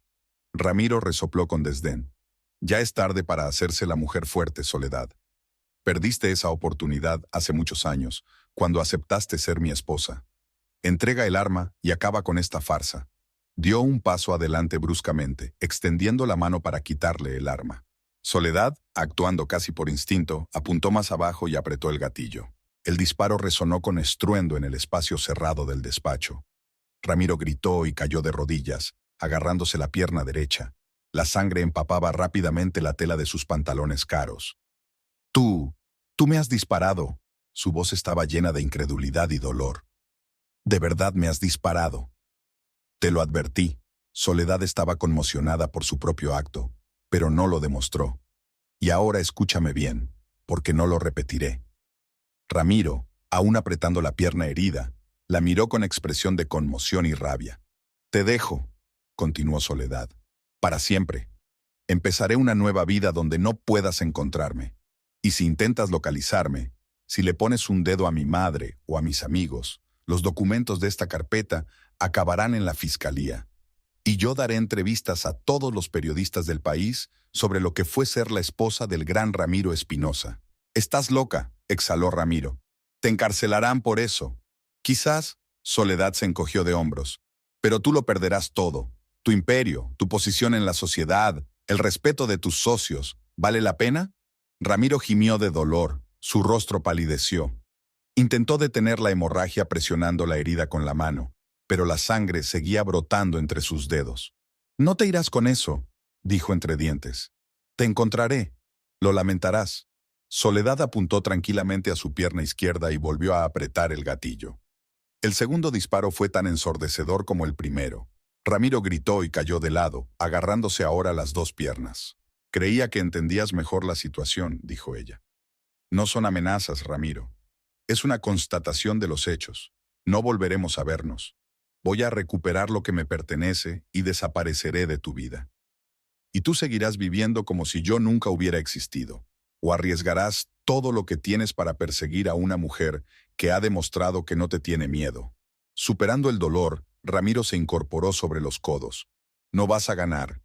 Ramiro resopló con desdén. «Ya es tarde para hacerse la mujer fuerte, Soledad. Perdiste esa oportunidad hace muchos años, cuando aceptaste ser mi esposa. Entrega el arma y acaba con esta farsa». Dio un paso adelante bruscamente, extendiendo la mano para quitarle el arma. Soledad, actuando casi por instinto, apuntó más abajo y apretó el gatillo. El disparo resonó con estruendo en el espacio cerrado del despacho. Ramiro gritó y cayó de rodillas, agarrándose la pierna derecha. La sangre empapaba rápidamente la tela de sus pantalones caros. Tú me has disparado». Su voz estaba llena de incredulidad y dolor. «De verdad me has disparado». «Te lo advertí». Soledad estaba conmocionada por su propio acto, pero no lo demostró. «Y ahora escúchame bien, porque no lo repetiré». Ramiro, aún apretando la pierna herida, La miró con expresión de conmoción y rabia. Te dejo, continuó Soledad, para siempre. Empezaré una nueva vida donde no puedas encontrarme. Y si intentas localizarme, si le pones un dedo a mi madre o a mis amigos, los documentos de esta carpeta acabarán en la fiscalía. Y yo daré entrevistas a todos los periodistas del país sobre lo que fue ser la esposa del gran Ramiro Espinosa. Estás loca, exhaló Ramiro. Te encarcelarán por eso. Quizás, Soledad se encogió de hombros. Pero tú lo perderás todo. Tu imperio, tu posición en la sociedad, el respeto de tus socios. ¿Vale la pena? Ramiro gimió de dolor. Su rostro palideció. Intentó detener la hemorragia presionando la herida con la mano, pero la sangre seguía brotando entre sus dedos. No te irás con eso, dijo entre dientes. Te encontraré. Lo lamentarás. Soledad apuntó tranquilamente a su pierna izquierda y volvió a apretar el gatillo. El segundo disparo fue tan ensordecedor como el primero. Ramiro gritó y cayó de lado, agarrándose ahora las dos piernas. Creía que entendías mejor la situación, dijo ella. No son amenazas, Ramiro. Es una constatación de los hechos. No volveremos a vernos. Voy a recuperar lo que me pertenece y desapareceré de tu vida. Y tú seguirás viviendo como si yo nunca hubiera existido. O arriesgarás todo lo que tienes para perseguir a una mujer que ha demostrado que no te tiene miedo. Superando el dolor, Ramiro se incorporó sobre los codos. No vas a ganar,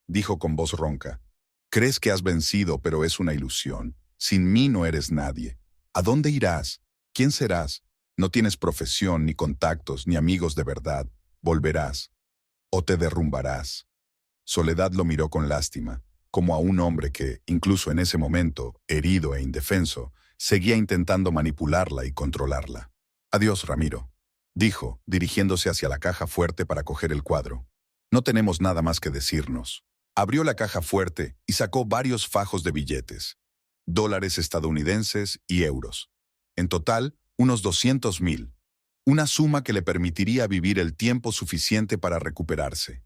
dijo con voz ronca. Crees que has vencido, pero es una ilusión. Sin mí no eres nadie. ¿A dónde irás? ¿Quién serás? No tienes profesión, ni contactos, ni amigos de verdad. Volverás. O te derrumbarás. Soledad lo miró con lástima, como a un hombre que, incluso en ese momento, herido e indefenso, seguía intentando manipularla y controlarla. Adiós, Ramiro, dijo, dirigiéndose hacia la caja fuerte para coger el cuadro. No tenemos nada más que decirnos. Abrió la caja fuerte y sacó varios fajos de billetes. Dólares estadounidenses y euros. En total, unos 200.000. Una suma que le permitiría vivir el tiempo suficiente para recuperarse.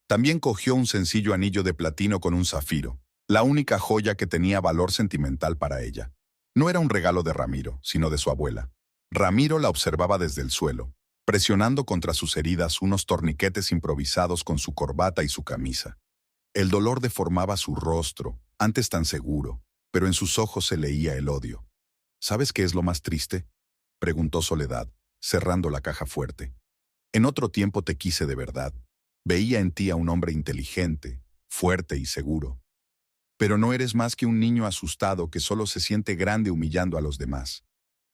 También cogió un sencillo anillo de platino con un zafiro, la única joya que tenía valor sentimental para ella. No era un regalo de Ramiro, sino de su abuela. Ramiro la observaba desde el suelo, presionando contra sus heridas unos torniquetes improvisados con su corbata y su camisa. El dolor deformaba su rostro, antes tan seguro, pero en sus ojos se leía el odio. ¿Sabes qué es lo más triste?, preguntó Soledad, cerrando la caja fuerte. En otro tiempo te quise de verdad. Veía en ti a un hombre inteligente, fuerte y seguro. Pero no eres más que un niño asustado que solo se siente grande humillando a los demás.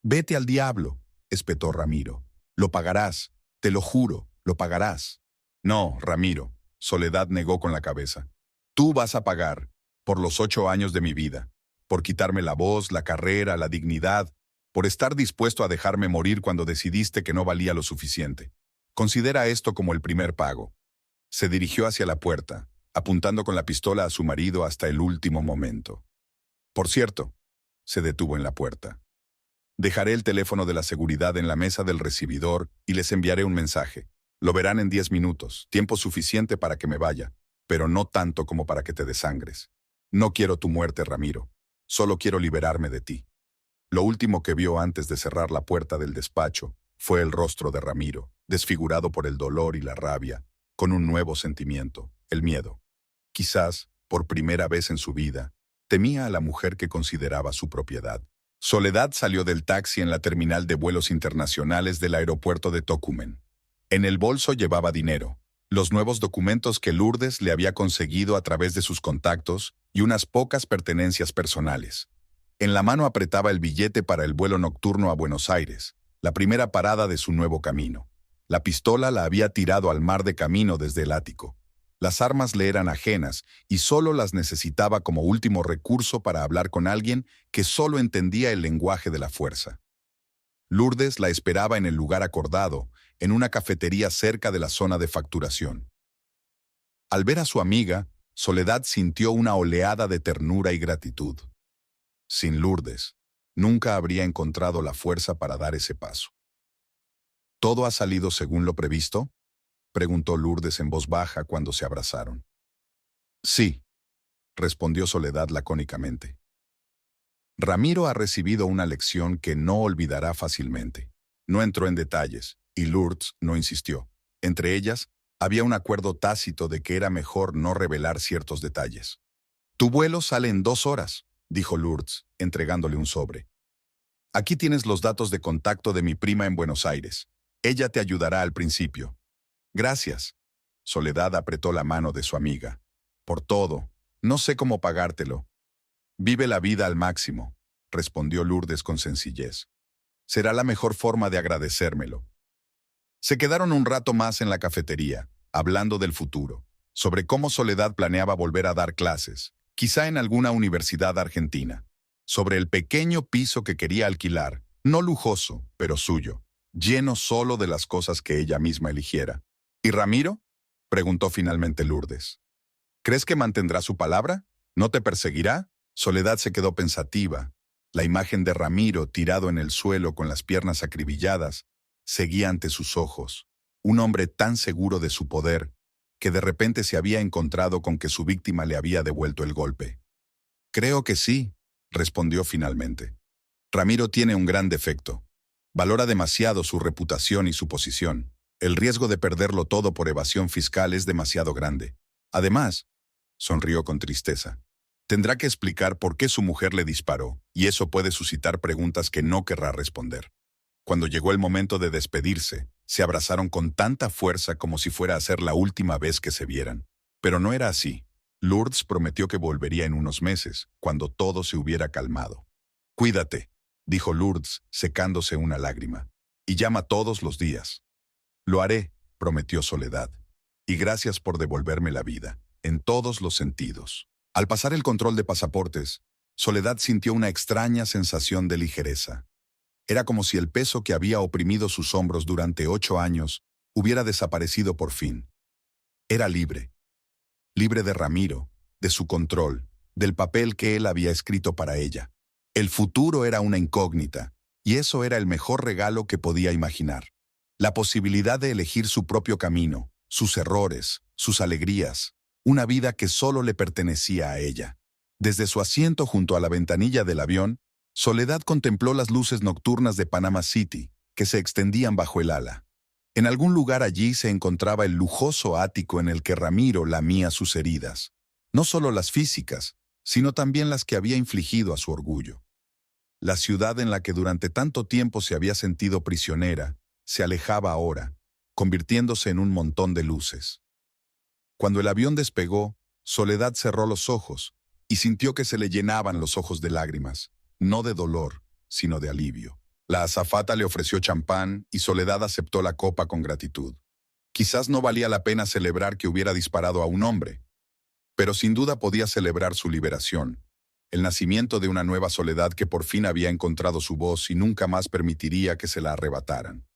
Vete al diablo, espetó Ramiro. Lo pagarás, te lo juro, lo pagarás. No, Ramiro, Soledad negó con la cabeza. Tú vas a pagar, por los 8 años de mi vida, por quitarme la voz, la carrera, la dignidad, por estar dispuesto a dejarme morir cuando decidiste que no valía lo suficiente. Considera esto como el primer pago. Se dirigió hacia la puerta, apuntando con la pistola a su marido hasta el último momento. Por cierto, se detuvo en la puerta. Dejaré el teléfono de la seguridad en la mesa del recibidor y les enviaré un mensaje. Lo verán en 10 minutos, tiempo suficiente para que me vaya, pero no tanto como para que te desangres. No quiero tu muerte, Ramiro. Solo quiero liberarme de ti. Lo último que vio antes de cerrar la puerta del despacho fue el rostro de Ramiro, desfigurado por el dolor y la rabia, con un nuevo sentimiento, el miedo. Quizás, por primera vez en su vida, temía a la mujer que consideraba su propiedad. Soledad salió del taxi en la terminal de vuelos internacionales del aeropuerto de Tocumen. En el bolso llevaba dinero, los nuevos documentos que Lourdes le había conseguido a través de sus contactos y unas pocas pertenencias personales. En la mano apretaba el billete para el vuelo nocturno a Buenos Aires, la primera parada de su nuevo camino. La pistola la había tirado al mar de camino desde el ático. Las armas le eran ajenas y solo las necesitaba como último recurso para hablar con alguien que solo entendía el lenguaje de la fuerza. Lourdes la esperaba en el lugar acordado, en una cafetería cerca de la zona de facturación. Al ver a su amiga, Soledad sintió una oleada de ternura y gratitud. Sin Lourdes, nunca habría encontrado la fuerza para dar ese paso. ¿Todo ha salido según lo previsto?, preguntó Lourdes en voz baja cuando se abrazaron. Sí, respondió Soledad lacónicamente. Ramiro ha recibido una lección que no olvidará fácilmente. No entró en detalles, y Lourdes no insistió. Entre ellas, había un acuerdo tácito de que era mejor no revelar ciertos detalles. «Tu vuelo sale en 2 horas», dijo Lourdes, entregándole un sobre. «Aquí tienes los datos de contacto de mi prima en Buenos Aires. Ella te ayudará al principio». «Gracias». Soledad apretó la mano de su amiga. «Por todo. No sé cómo pagártelo». «Vive la vida al máximo», respondió Lourdes con sencillez. «Será la mejor forma de agradecérmelo». Se quedaron un rato más en la cafetería, hablando del futuro, sobre cómo Soledad planeaba volver a dar clases, quizá en alguna universidad argentina, sobre el pequeño piso que quería alquilar, no lujoso, pero suyo, lleno solo de las cosas que ella misma eligiera. «¿Y Ramiro?», preguntó finalmente Lourdes. «¿Crees que mantendrá su palabra? ¿No te perseguirá?». Soledad se quedó pensativa. La imagen de Ramiro tirado en el suelo con las piernas acribilladas seguía ante sus ojos, un hombre tan seguro de su poder que de repente se había encontrado con que su víctima le había devuelto el golpe. «Creo que sí», respondió finalmente. «Ramiro tiene un gran defecto. Valora demasiado su reputación y su posición. El riesgo de perderlo todo por evasión fiscal es demasiado grande. Además», sonrió con tristeza, «tendrá que explicar por qué su mujer le disparó, y eso puede suscitar preguntas que no querrá responder». Cuando llegó el momento de despedirse, se abrazaron con tanta fuerza como si fuera a ser la última vez que se vieran. Pero no era así. Lourdes prometió que volvería en unos meses, cuando todo se hubiera calmado. «Cuídate», dijo Lourdes, secándose una lágrima, «y llama todos los días». «Lo haré», prometió Soledad. «Y gracias por devolverme la vida, en todos los sentidos». Al pasar el control de pasaportes, Soledad sintió una extraña sensación de ligereza. Era como si el peso que había oprimido sus hombros durante 8 años hubiera desaparecido por fin. Era libre. Libre de Ramiro, de su control, del papel que él había escrito para ella. El futuro era una incógnita, y eso era el mejor regalo que podía imaginar. La posibilidad de elegir su propio camino, sus errores, sus alegrías, una vida que solo le pertenecía a ella. Desde su asiento junto a la ventanilla del avión, Soledad contempló las luces nocturnas de Panama City, que se extendían bajo el ala. En algún lugar allí se encontraba el lujoso ático en el que Ramiro lamía sus heridas, no solo las físicas, sino también las que había infligido a su orgullo. La ciudad en la que durante tanto tiempo se había sentido prisionera, se alejaba ahora, convirtiéndose en un montón de luces. Cuando el avión despegó, Soledad cerró los ojos y sintió que se le llenaban los ojos de lágrimas. No de dolor, sino de alivio. La azafata le ofreció champán y Soledad aceptó la copa con gratitud. Quizás no valía la pena celebrar que hubiera disparado a un hombre, pero sin duda podía celebrar su liberación, el nacimiento de una nueva Soledad que por fin había encontrado su voz y nunca más permitiría que se la arrebataran.